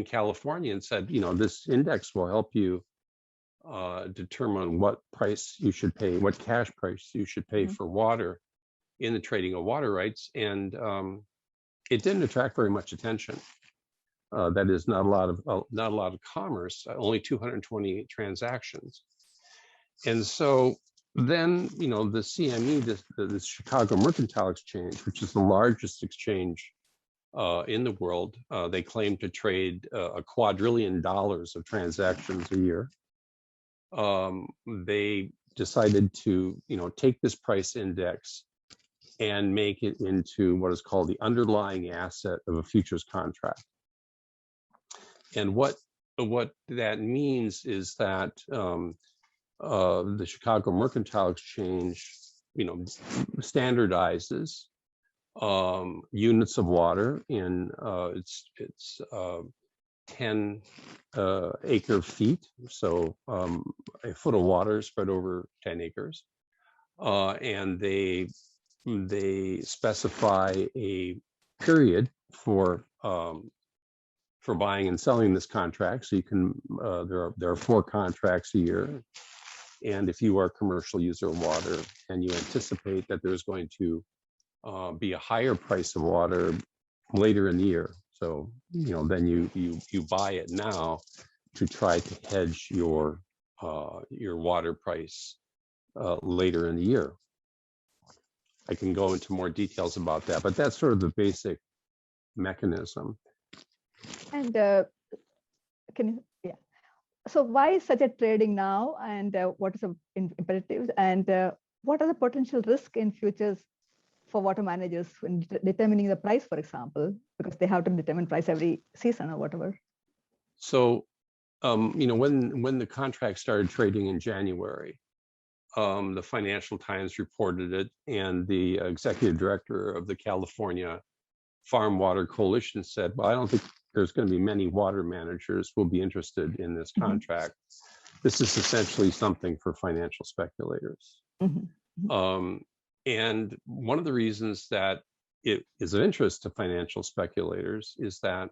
California and said, you know, this index will help you determine what price you should pay, what cash price you should pay for water in the trading of water rights. And it didn't attract very much attention. That is not a lot of commerce, only 228 transactions. And so then, you know, the CME, the Chicago Mercantile Exchange, which is the largest exchange in the world, they claim to trade $2 quadrillion of transactions a year. They decided to, you know, take this price index and make it into what is called the underlying asset of a futures contract. And what that means is that the Chicago Mercantile Exchange, you know, standardizes units of water in its 10 acre feet, so a foot of water spread over 10 acres, and they specify a period for buying and selling this contract. So you can there are 4 contracts a year, and if you are a commercial user of water and you anticipate that there's going to be a higher price of water later in the year, so you know, then you buy it now to try to hedge your water price later in the year. I can go into more details about that, but that's sort of the basic mechanism. And so why is such a trading now, and what is the imperatives, and what are the potential risks in futures for water managers when determining the price, for example, because they have to determine price every season or whatever? So, you know, when the contract started trading in January, the Financial Times reported it, and the executive director of the California Farm Water Coalition said, well, I don't think there's going to be many water managers who will be interested in this contract. This is essentially something for financial speculators. And one of the reasons that it is of interest to financial speculators is that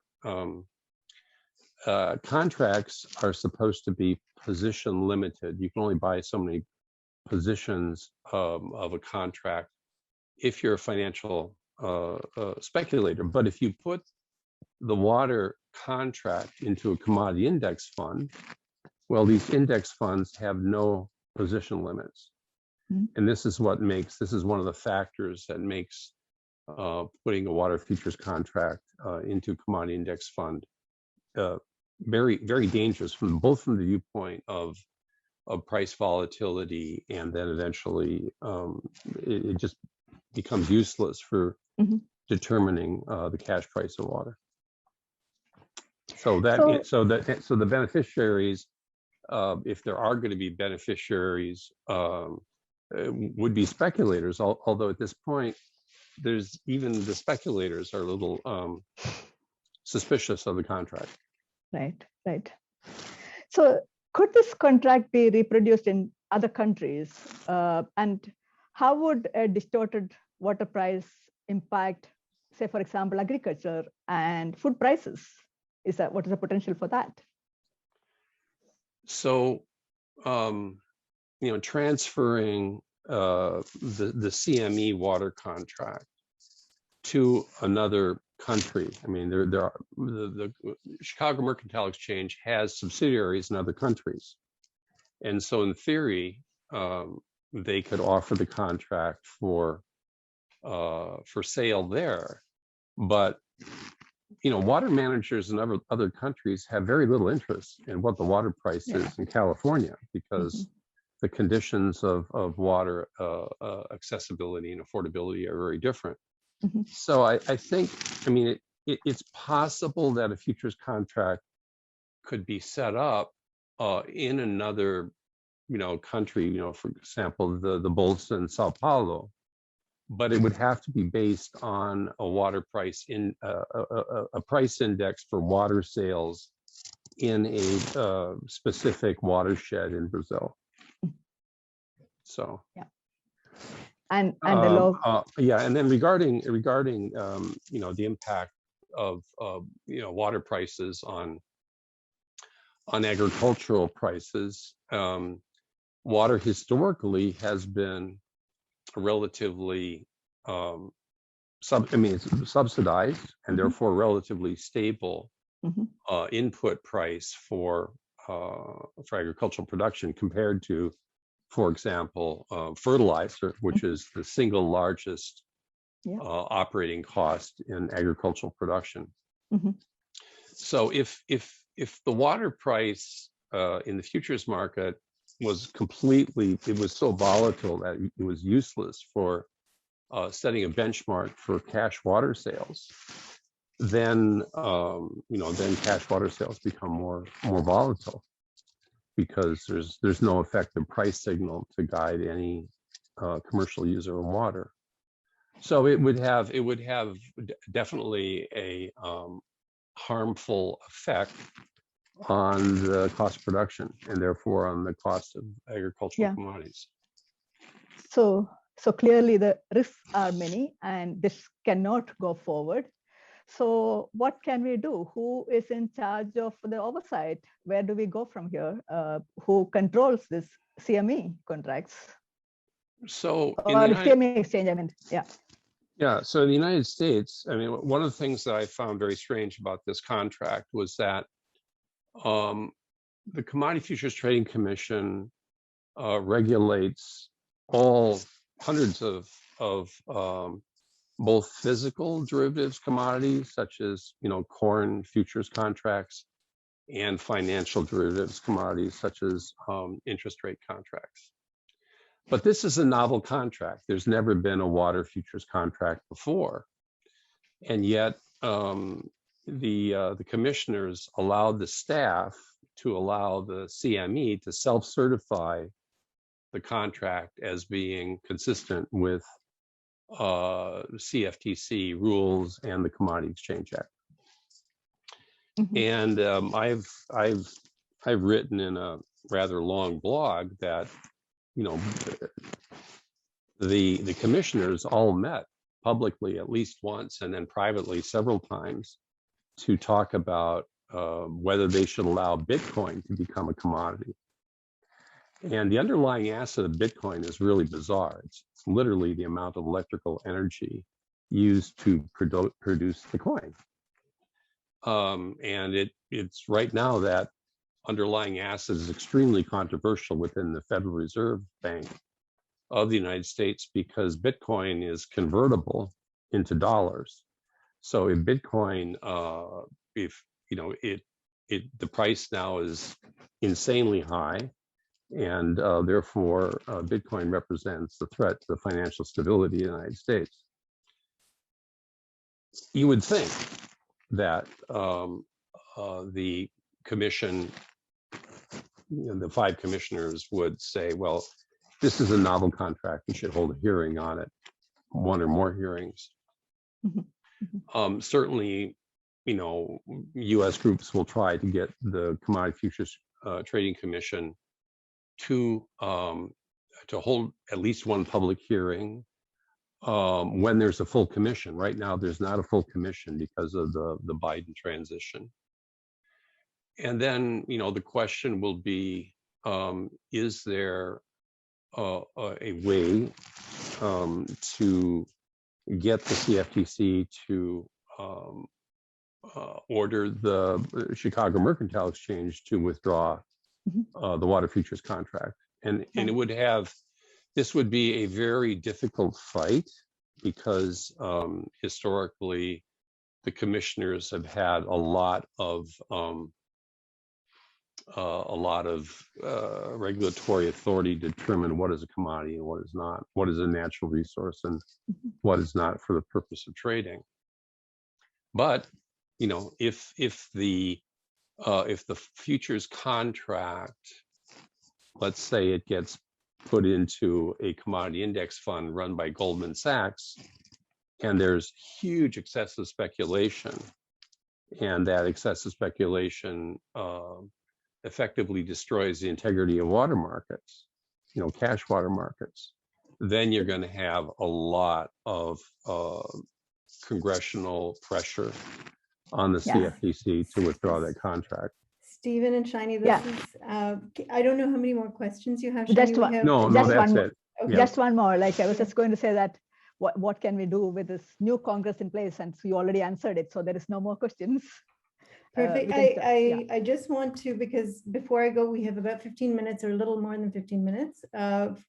contracts are supposed to be position limited. You can only buy so many positions of a contract if you're a financial speculator. But if you put the water contract into a commodity index fund, well, these index funds have no position limits. And this is one of the factors that makes putting a water futures contract into a commodity index fund very, very dangerous, both from the viewpoint of price volatility, and then eventually it just becomes useless for determining the cash price of water. So the beneficiaries, if there are going to be beneficiaries, would be speculators. Although at this point, even the speculators are a little suspicious of the contract. Right. So could this contract be reproduced in other countries? And how would a distorted water price impact, say, for example, agriculture and food prices? What is the potential for that? So, you know, transferring the CME water contract to another country. I mean, there are the Chicago Mercantile Exchange has subsidiaries in other countries, and so in theory, they could offer the contract for sale there. But water managers in other countries have very little interest in what the water price is in California, because the conditions of water accessibility and affordability are very different. So I think, I mean, it's possible that a futures contract could be set up in another, country, for example, the Bolsa in Sao Paulo, but it would have to be based on a water price in a price index for water sales in a specific watershed in Brazil. So and the law. And then regarding the impact of water prices on agricultural prices, water historically has been relatively it's subsidized and therefore relatively stable input price for agricultural production compared to, for example, fertilizer, which is the single largest operating cost in agricultural production. So if the water price in the futures market was so volatile that it was useless for setting a benchmark for cash water sales, then cash water sales become more volatile, because there's no effective price signal to guide any commercial user of water. So it would have definitely a harmful effect on the cost of production and therefore on the cost of agricultural commodities. So clearly the risks are many and this cannot go forward. So what can we do? Who is in charge of the oversight? Where do we go from here? Who controls this CME contracts? So CME exchange, I mean, Yeah, so in the United States, I mean, one of the things that I found very strange about this contract was that the Commodity Futures Trading Commission regulates all hundreds of both physical derivatives commodities, such as corn futures contracts, and financial derivatives commodities, such as interest rate contracts. But this is a novel contract. There's never been a water futures contract before, and yet the commissioners allowed the staff to allow the CME to self-certify the contract as being consistent with CFTC rules and the Commodity Exchange Act. And I've written in a rather long blog that the commissioners all met publicly at least once and then privately several times to talk about whether they should allow Bitcoin to become a commodity. And the underlying asset of Bitcoin is really bizarre. It's literally the amount of electrical energy used to produce the coin. And it's right now that underlying asset is extremely controversial within the Federal Reserve Bank of the United States, because Bitcoin is convertible into dollars. So if Bitcoin, the price now is insanely high, and therefore Bitcoin represents the threat to the financial stability of the United States. You would think that the commission, the 5 commissioners would say, well, this is a novel contract, we should hold a hearing on it, one or more hearings. Certainly, U.S. groups will try to get the Commodity Futures Trading Commission to hold at least one public hearing when there's a full commission. Right now, there's not a full commission because of the Biden transition. And then, the question will be, is there a way to get the CFTC to ordered the Chicago Mercantile Exchange to withdraw the water futures contract. And it would have, this would be a very difficult fight because historically the commissioners have had a lot of regulatory authority to determine what is a commodity and what is not, what is a natural resource and what is not for the purpose of trading. But you know, if the futures contract, let's say it gets put into a commodity index fund run by Goldman Sachs, and there's huge excessive speculation, and that excessive speculation effectively destroys the integrity of water markets, you know, cash water markets, then you're going to have a lot of congressional pressure on the CFTC to withdraw that contract. Stephen and Shiny, this is, I don't know how many more questions you have. Just Shiny, one, No, just that's one, it. Okay. just one more. Like I was just going to say that what can we do with this new Congress in place? And so you already answered it. So there is no more questions. Perfect. Yeah. I just want to, because before I go, we have about 15 minutes or a little more than 15 minutes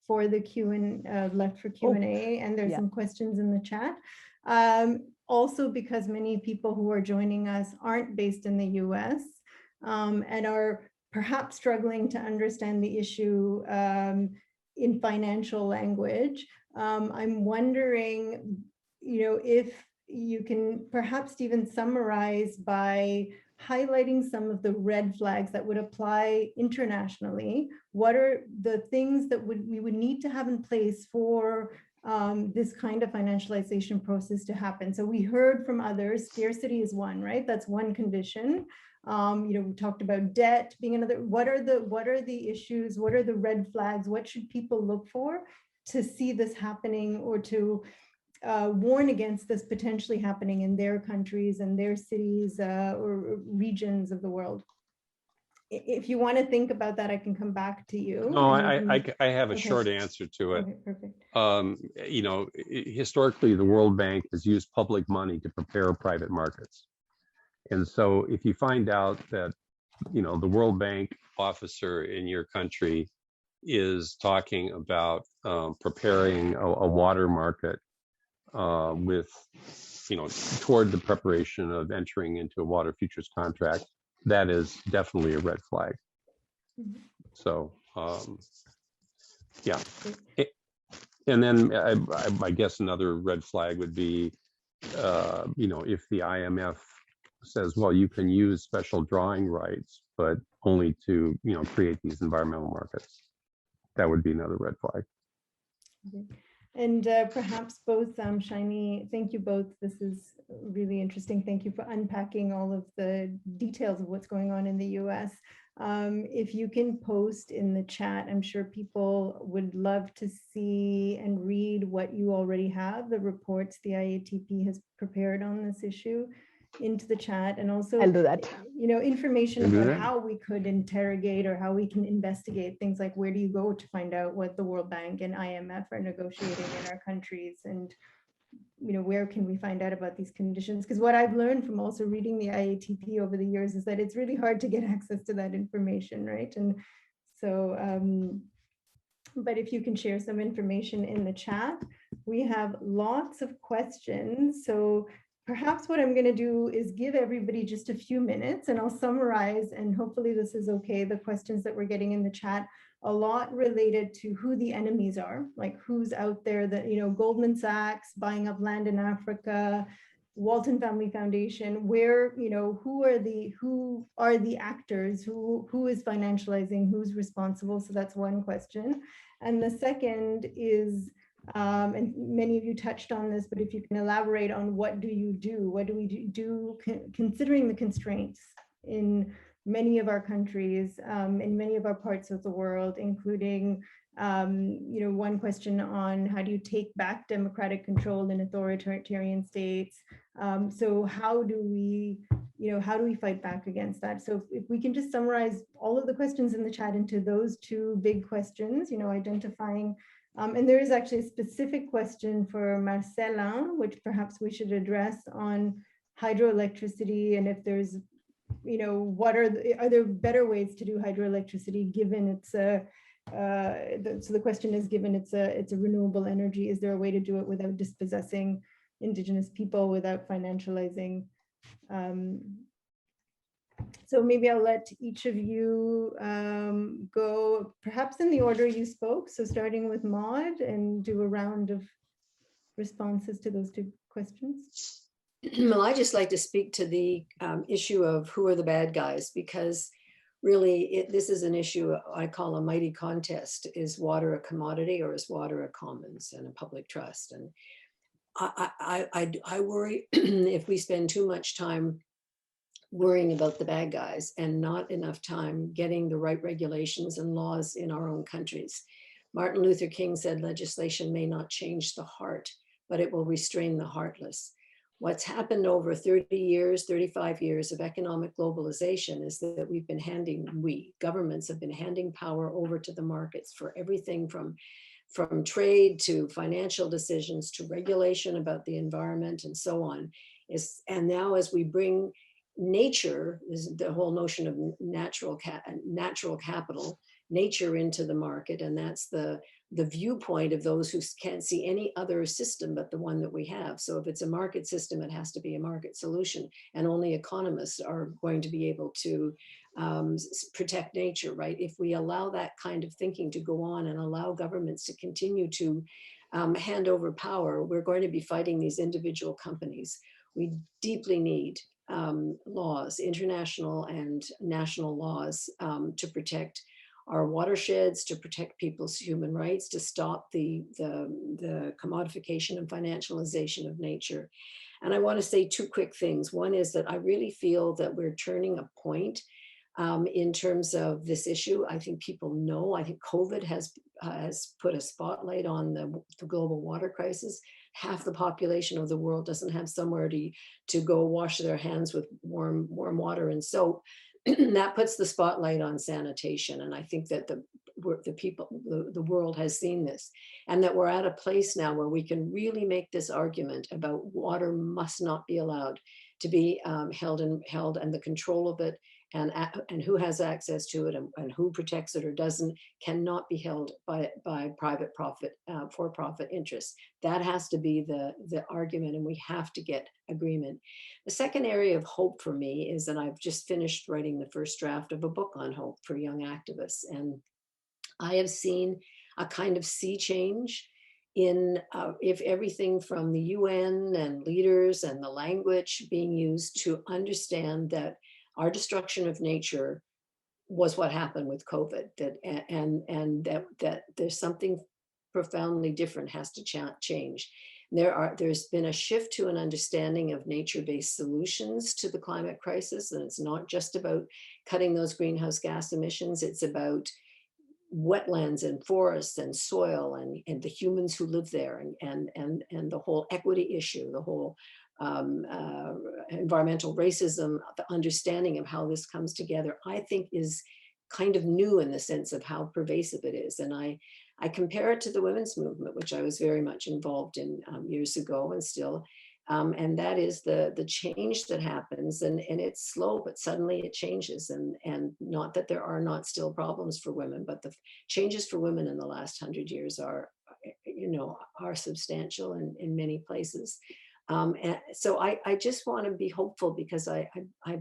for the left for Q&A, and there's some questions in the chat. Also, because many people who are joining us aren't based in the US and are perhaps struggling to understand the issue in financial language, I'm wondering, you know, if you can perhaps even summarize by highlighting some of the red flags that would apply internationally. What are the things that we would need to have in place for this kind of financialization process to happen? So we heard from others, scarcity is one, right? That's one condition. You know, we talked about debt being another. What are the issues? What are the red flags? What should people look for to see this happening, or to warn against this potentially happening in their countries and their cities or regions of the world? If you want to think about that, I can come back to you. No, I have a short answer to it. Okay, perfect. You know, historically, the World Bank has used public money to prepare private markets. And so if you find out that, you know, the World Bank officer in your country is talking about preparing a water market with, you know, toward the preparation of entering into a water futures contract, that is definitely a red flag. So, yeah. And then I guess another red flag would be, you know, if the IMF says, well, you can use special drawing rights, but only to, you know, create these environmental markets. That would be another red flag. Okay. And perhaps both, Shiny, thank you both. This is really interesting. Thank you for unpacking all of the details of what's going on in the US. If you can post in the chat, I'm sure people would love to see and read what you already have, the reports the IATP has prepared on this issue, into the chat, and also I'll do that. You know, information about how we could interrogate or how we can investigate things like, where do you go to find out what the World Bank and IMF are negotiating in our countries, and you know, where can we find out about these conditions? Because what I've learned from also reading the IATP over the years is that it's really hard to get access to that information, right? And so but if you can share some information in the chat, we have lots of questions. So perhaps what I'm going to do is give everybody just a few minutes, and I'll summarize, and hopefully this is okay, the questions that we're getting in the chat, a lot related to who the enemies are, like who's out there that, you know, Goldman Sachs buying up land in Africa, Walton Family Foundation, where, you know, who are the actors, who is financializing, who's responsible? So that's one question. And the second is, and many of you touched on this, but if you can elaborate on what do we do considering the constraints in many of our countries, in many of our parts of the world, including, you know, one question on how do you take back democratic control in authoritarian states? So how do we fight back against that? So if we can just summarize all of the questions in the chat into those two big questions, you know, identifying, and there is actually a specific question for Marcelin, which perhaps we should address, on hydroelectricity, and if there's, are there better ways to do hydroelectricity given it's so the question is, given it's a renewable energy, is there a way to do it without dispossessing indigenous people, without financializing? So maybe I'll let each of you go perhaps in the order you spoke. So starting with Maud, and do a round of responses to those two questions. Well, I just like to speak to the issue of who are the bad guys, because really this is an issue I call a mighty contest. Is water a commodity, or is water a commons and a public trust? And I worry if we spend too much time worrying about the bad guys and not enough time getting the right regulations and laws in our own countries. Martin Luther King said legislation may not change the heart, but it will restrain the heartless. What's happened over 30 years, 35 years of economic globalization is that governments have been handing power over to the markets for everything from trade to financial decisions to regulation about the environment and so on. And now as we bring nature, is the whole notion of natural capital, nature into the market, and that's the viewpoint of those who can't see any other system but the one that we have. So if it's a market system, it has to be a market solution, and only economists are going to be able to protect nature, right? If we allow that kind of thinking to go on and allow governments to continue to hand over power, we're going to be fighting these individual companies. We deeply need laws, international and national laws, to protect our watersheds, to protect people's human rights, to stop the commodification and financialization of nature. And I want to say two quick things. One is that I really feel that we're turning a point in terms of this issue. I think people know, I think COVID has put a spotlight on the global water crisis. Half the population of the world doesn't have somewhere to go wash their hands with warm water and soap. That puts the spotlight on sanitation. And I think that the world has seen this, and that we're at a place now where we can really make this argument about water must not be allowed to be held, and the control of it and who has access to it and who protects it or doesn't cannot be held by private profit, for-profit interests. That has to be the argument, and we have to get agreement. The second area of hope for me is that I've just finished writing the first draft of a book on hope for young activists, and I have seen a kind of sea change in if everything from the UN and leaders and the language being used to understand that our destruction of nature was what happened with COVID, that there's something profoundly different has to change. There's been a shift to an understanding of nature-based solutions to the climate crisis, and it's not just about cutting those greenhouse gas emissions, it's about wetlands and forests and soil and the humans who live there, and the whole equity issue, the whole environmental racism, the understanding of how this comes together, I think is kind of new in the sense of how pervasive it is. And I compare it to the women's movement, which I was very much involved in years ago and still. And that is the change that happens, and it's slow, but suddenly it changes. And not that there are not still problems for women, but the changes for women in the last 100 years are substantial in many places. And so I just want to be hopeful, because I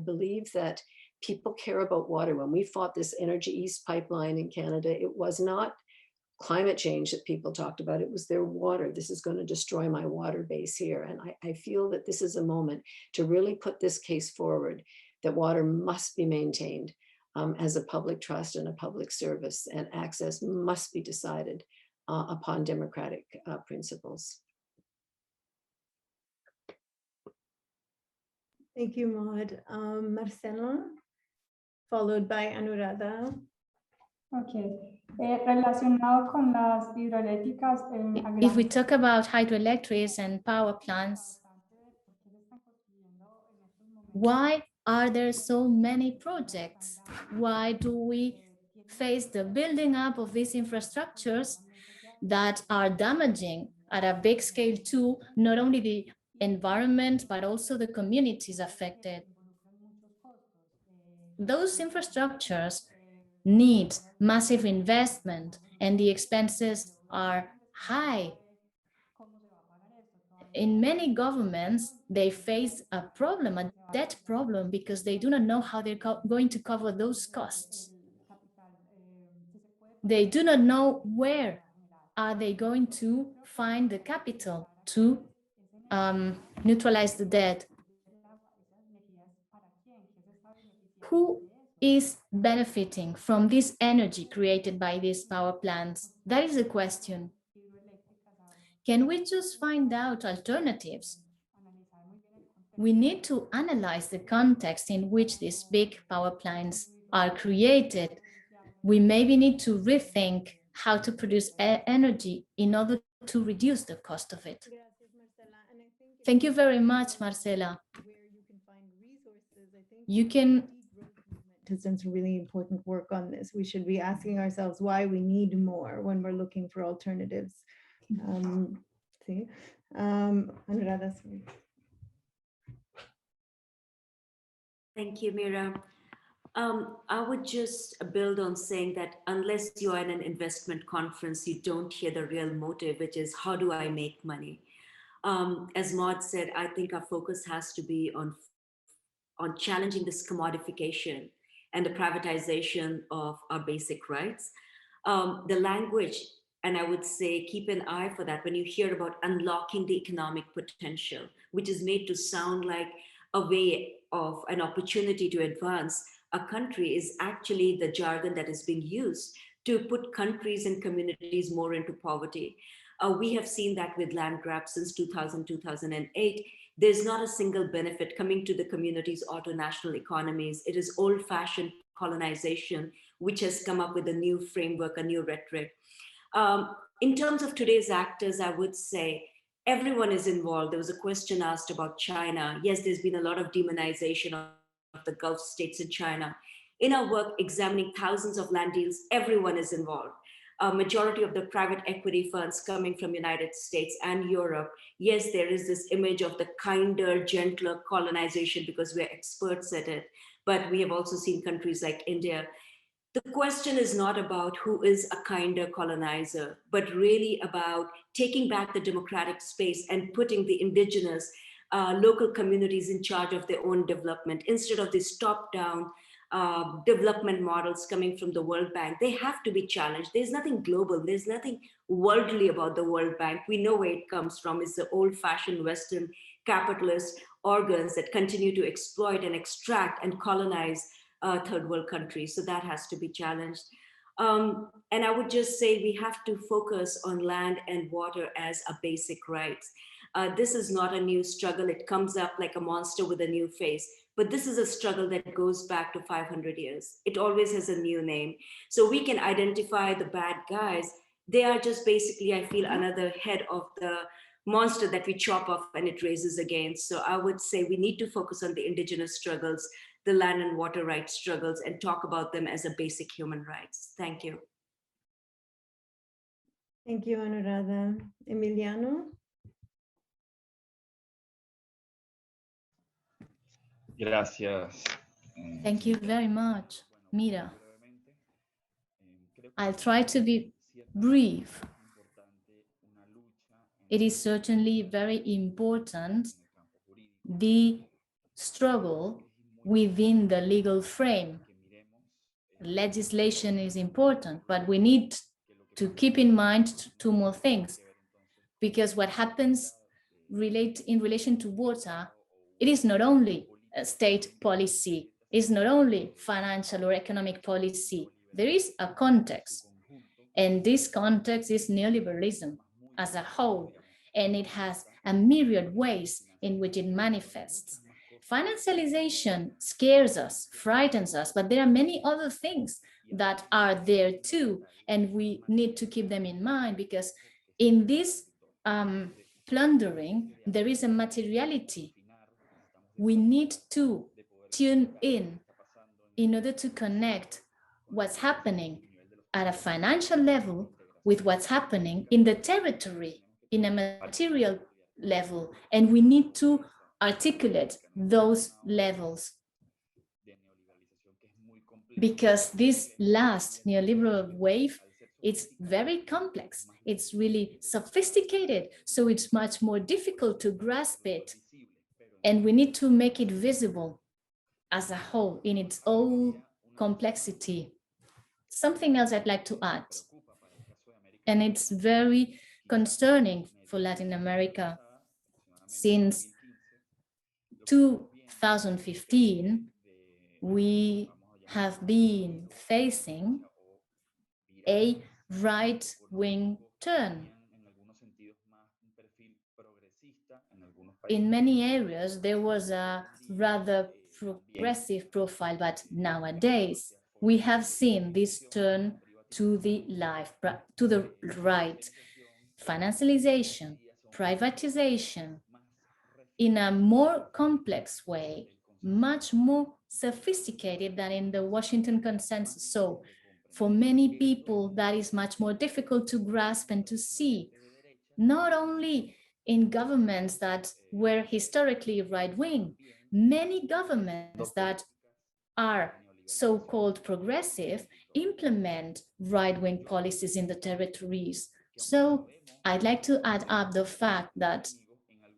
believe that people care about water. When we fought this Energy East pipeline in Canada, it was not climate change that people talked about, it was their water. This is going to destroy my water base here. And I feel that this is a moment to really put this case forward, that water must be maintained as a public trust and a public service, and access must be decided upon democratic principles. Thank you, Maud. Marcela, followed by Anuradha. Okay. Relacionado con las hidroeléctricas. If we talk about hydroelectrics and power plants, why are there so many projects? Why do we face the building up of these infrastructures that are damaging at a big scale to not only the environment, but also the communities affected. Those infrastructures need massive investment and the expenses are high. In many governments, they face a problem, a debt problem, because they do not know how they're going to cover those costs. They do not know where are they going to find the capital to neutralize the debt. Who is benefiting from this energy created by these power plants? That is the question. Can we just find out alternatives? We need to analyze the context in which these big power plants are created. We maybe need to rethink how to produce energy in order to reduce the cost of it. Thank you very much, Marcela. You can has done some really important work on this. We should be asking ourselves why we need more when we're looking for alternatives. Anuradha, sorry. Thank you, Mira. I would just build on saying that unless you are in an investment conference, you don't hear the real motive, which is how do I make money? As Maud said, I think our focus has to be on challenging this commodification and the privatization of our basic rights. The language, and I would say keep an eye for that when you hear about unlocking the economic potential, which is made to sound like a way of an opportunity to advance a country, is actually the jargon that is being used to put countries and communities more into poverty. We have seen that with land grabs since 2000, 2008. There's not a single benefit coming to the communities or to national economies. It is old-fashioned colonization, which has come up with a new framework, a new rhetoric. In terms of today's actors, I would say everyone is involved. There was a question asked about China. Yes, there's been a lot of demonization of the Gulf states in China. In our work examining thousands of land deals, everyone is involved. A majority of the private equity funds coming from United States and Europe. Yes, there is this image of the kinder, gentler colonization because we're experts at it. But we have also seen countries like India. The question is not about who is a kinder colonizer, but really about taking back the democratic space and putting the indigenous local communities in charge of their own development instead of these top-down development models coming from the World Bank. They have to be challenged. There's nothing global. There's nothing worldly about the World Bank. We know where it comes from. It's the old-fashioned Western capitalist organs that continue to exploit and extract and colonize third world countries. So that has to be challenged. And I would just say we have to focus on land and water as a basic right. This is not a new struggle. It comes up like a monster with a new face. But this is a struggle that goes back to 500 years. It always has a new name. So we can identify the bad guys. They are just basically, I feel, another head of the monster that we chop off and it raises again. So I would say we need to focus on the indigenous struggles, the land and water rights struggles, and talk about them as a basic human rights. Thank you. Thank you, Anuradha. Emiliano? Gracias. Thank you very much, Mira. I'll try to be brief. It is certainly very important, the struggle within the legal frame. Legislation is important, but we need to keep in mind two more things, because what happens in relation to water, it is not only a state policy, it's not only financial or economic policy. There is a context, and this context is neoliberalism as a whole, and it has a myriad ways in which it manifests. Financialization scares us, frightens us, but there are many other things that are there too, and we need to keep them in mind, because in this plundering, there is a materiality. We need to tune in order to connect what's happening at a financial level with what's happening in the territory, in a material level, and we need to articulate those levels, because this last neoliberal wave, it's very complex, it's really sophisticated, so it's much more difficult to grasp it, and we need to make it visible as a whole in its own complexity. Something else I'd like to add, and it's very concerning for Latin America. Since 2015, we have been facing a right-wing turn. In many areas, there was a rather progressive profile, but nowadays we have seen this turn to the right. Financialization, privatization, in a more complex way, much more sophisticated than in the Washington Consensus. So for many people, that is much more difficult to grasp and to see, not only in governments that were historically right-wing, many governments that are so-called progressive implement right-wing policies in the territories. So I'd like to add up the fact that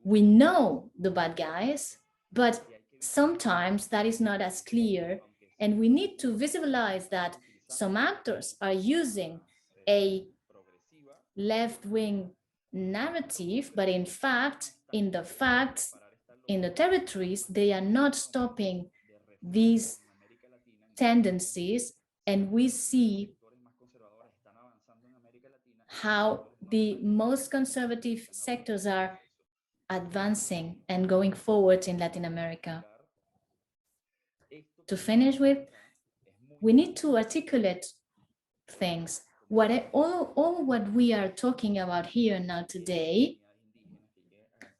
we know the bad guys, but sometimes that is not as clear, and we need to visualize that some actors are using a left-wing narrative, but in fact, in the facts, in the territories, they are not stopping these tendencies, and we see how the most conservative sectors are advancing and going forward in Latin America. To finish with, we need to articulate things. All what we are talking about here now today,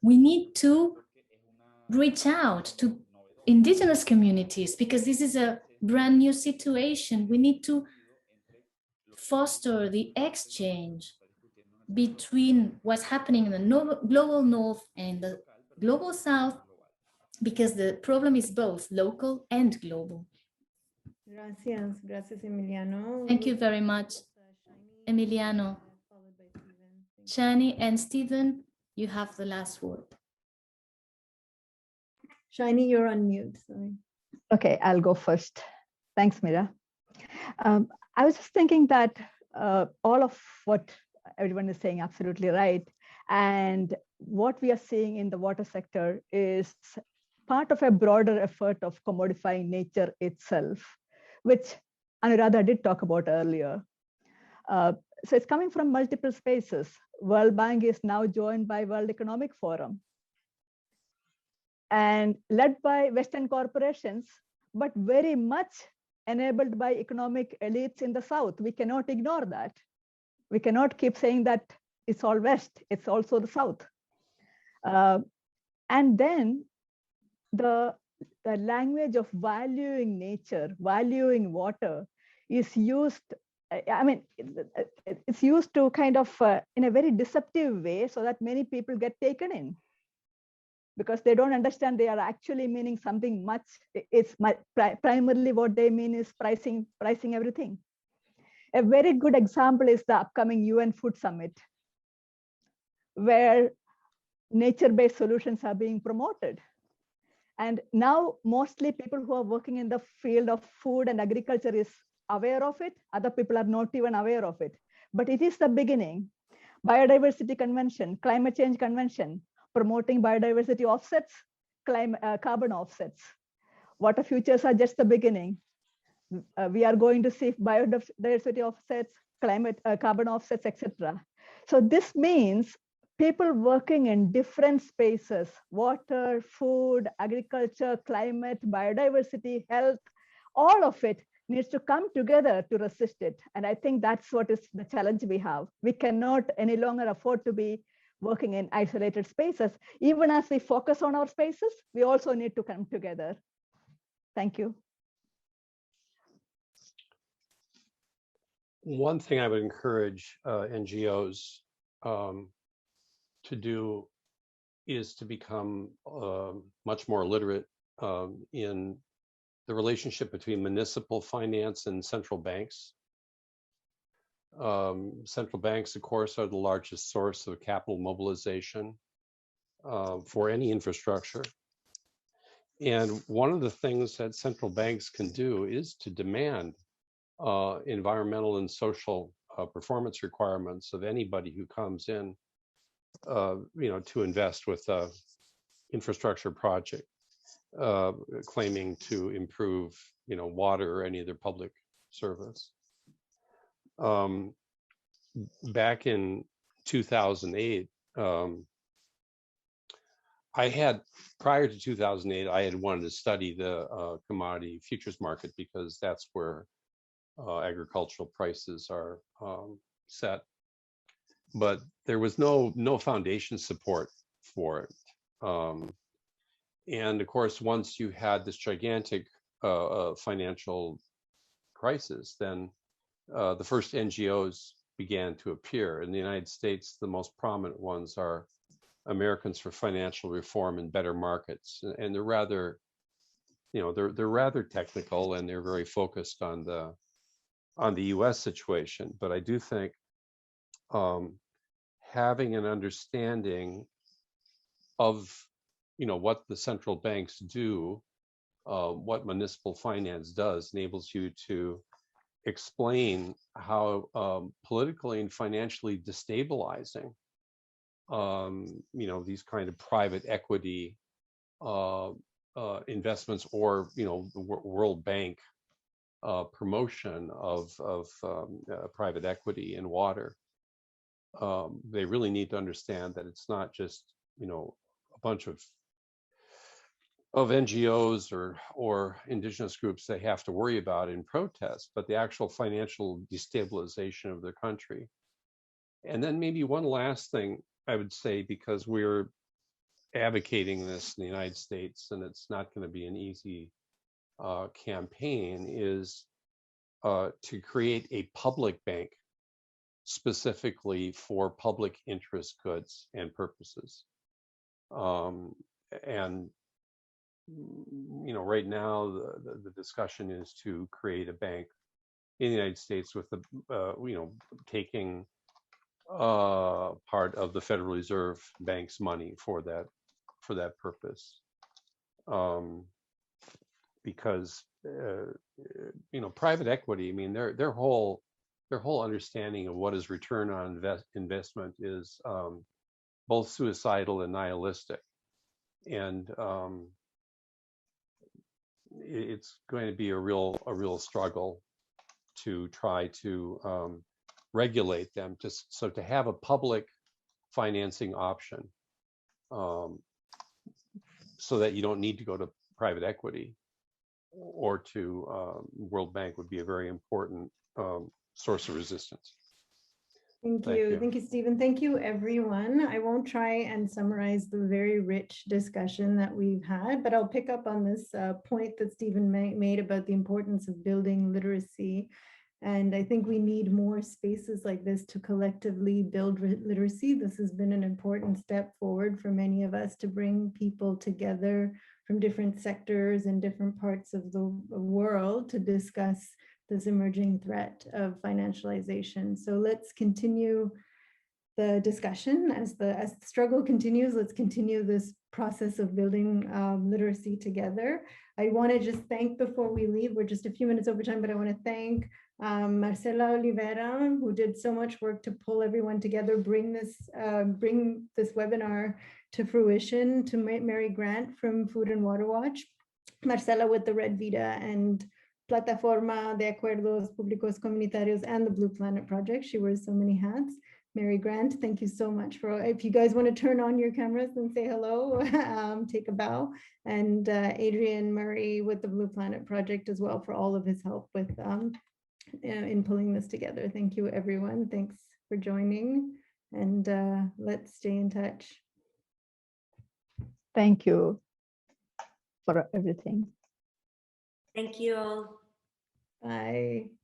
we need to reach out to indigenous communities, because this is a brand new situation. We need to foster the exchange between what's happening in the global north and the global south, because the problem is both local and global. Gracias, gracias, Emiliano. Thank you very much, Emiliano. Shani and Stephen, you have the last word. Shiny, you're on mute, sorry. Okay, I'll go first. Thanks, Mira. I was just thinking that all of what everyone is saying absolutely right. And what we are seeing in the water sector is part of a broader effort of commodifying nature itself, which Anuradha did talk about earlier. So it's coming from multiple spaces. World Bank is now joined by World Economic Forum and led by Western corporations, but very much enabled by economic elites in the South. We cannot ignore that. We cannot keep saying that it's all West, it's also the South. And then the language of valuing nature, valuing water is used, I mean, it's used to kind of in a very deceptive way so that many people get taken in, because they don't understand they are actually meaning something much. It's primarily what they mean is pricing everything. A very good example is the upcoming UN Food Summit, where nature-based solutions are being promoted. And now mostly people who are working in the field of food and agriculture is aware of it. Other people are not even aware of it, but it is the beginning. Biodiversity Convention, Climate Change Convention, promoting biodiversity offsets, carbon offsets. Water futures are just the beginning. We are going to see biodiversity offsets, carbon offsets, etc. So this means people working in different spaces, water, food, agriculture, climate, biodiversity, health, all of it needs to come together to resist it. And I think that's what is the challenge we have. We cannot any longer afford to be working in isolated spaces. Even as we focus on our spaces, we also need to come together. Thank you. One thing I would encourage NGOs to do is to become much more literate in the relationship between municipal finance and central banks. Central banks, of course, are the largest source of capital mobilization for any infrastructure. And one of the things that central banks can do is to demand environmental and social performance requirements of anybody who comes in, to invest with a infrastructure project, claiming to improve, water or any other public service. Back in 2008, prior to 2008, I had wanted to study the commodity futures market because that's where agricultural prices are set. But there was no foundation support for it. And of course, once you had this gigantic financial crisis, then the first NGOs began to appear. In the United States, the most prominent ones are Americans for Financial Reform and Better Markets, and they're rather, they're rather technical, and they're very focused on the U.S. situation. But I do think having an understanding of, what the central banks do, what municipal finance does, enables you to explain how politically and financially destabilizing these kind of private equity investments, or the World Bank promotion of private equity in water. They really need to understand that it's not just a bunch of NGOs or indigenous groups they have to worry about in protest, but the actual financial destabilization of their country. And then maybe one last thing I would say, because we're advocating this in the United States, and it's not going to be an easy campaign, is to create a public bank specifically for public interest goods and purposes. And right now the discussion is to create a bank in the United States with the taking part of the Federal Reserve Bank's money for that purpose, because private equity, I mean, their whole understanding of what is return on investment is both suicidal and nihilistic, and it's going to be a real struggle to try to regulate them, so to have a public financing option, so that you don't need to go to private equity or to World Bank, would be a very important source of resistance. Thank you. Thank you, Stephen. Thank you, everyone. I won't try and summarize the very rich discussion that we've had, but I'll pick up on this point that Stephen made about the importance of building literacy. And I think we need more spaces like this to collectively build literacy. This has been an important step forward for many of us to bring people together from different sectors and different parts of the world to discuss this emerging threat of financialization. So let's continue the discussion as the struggle continues. Let's continue this process of building literacy together. I want to just thank, before we leave, we're just a few minutes over time, but I want to thank Marcela Oliveira, who did so much work to pull everyone together, bring this webinar to fruition, to Mary Grant from Food and Water Watch, Marcela with the Red Vida and Plataforma de Acuerdos Públicos Comunitarios and the Blue Planet Project. She wears so many hats. Mary Grant, thank you so much for, if you guys want to turn on your cameras and say hello, take a bow. And Adrian Murray with the Blue Planet Project as well, for all of his help with in pulling this together. Thank you, everyone. Thanks for joining, and let's stay in touch. Thank you for everything. Thank you all. Bye.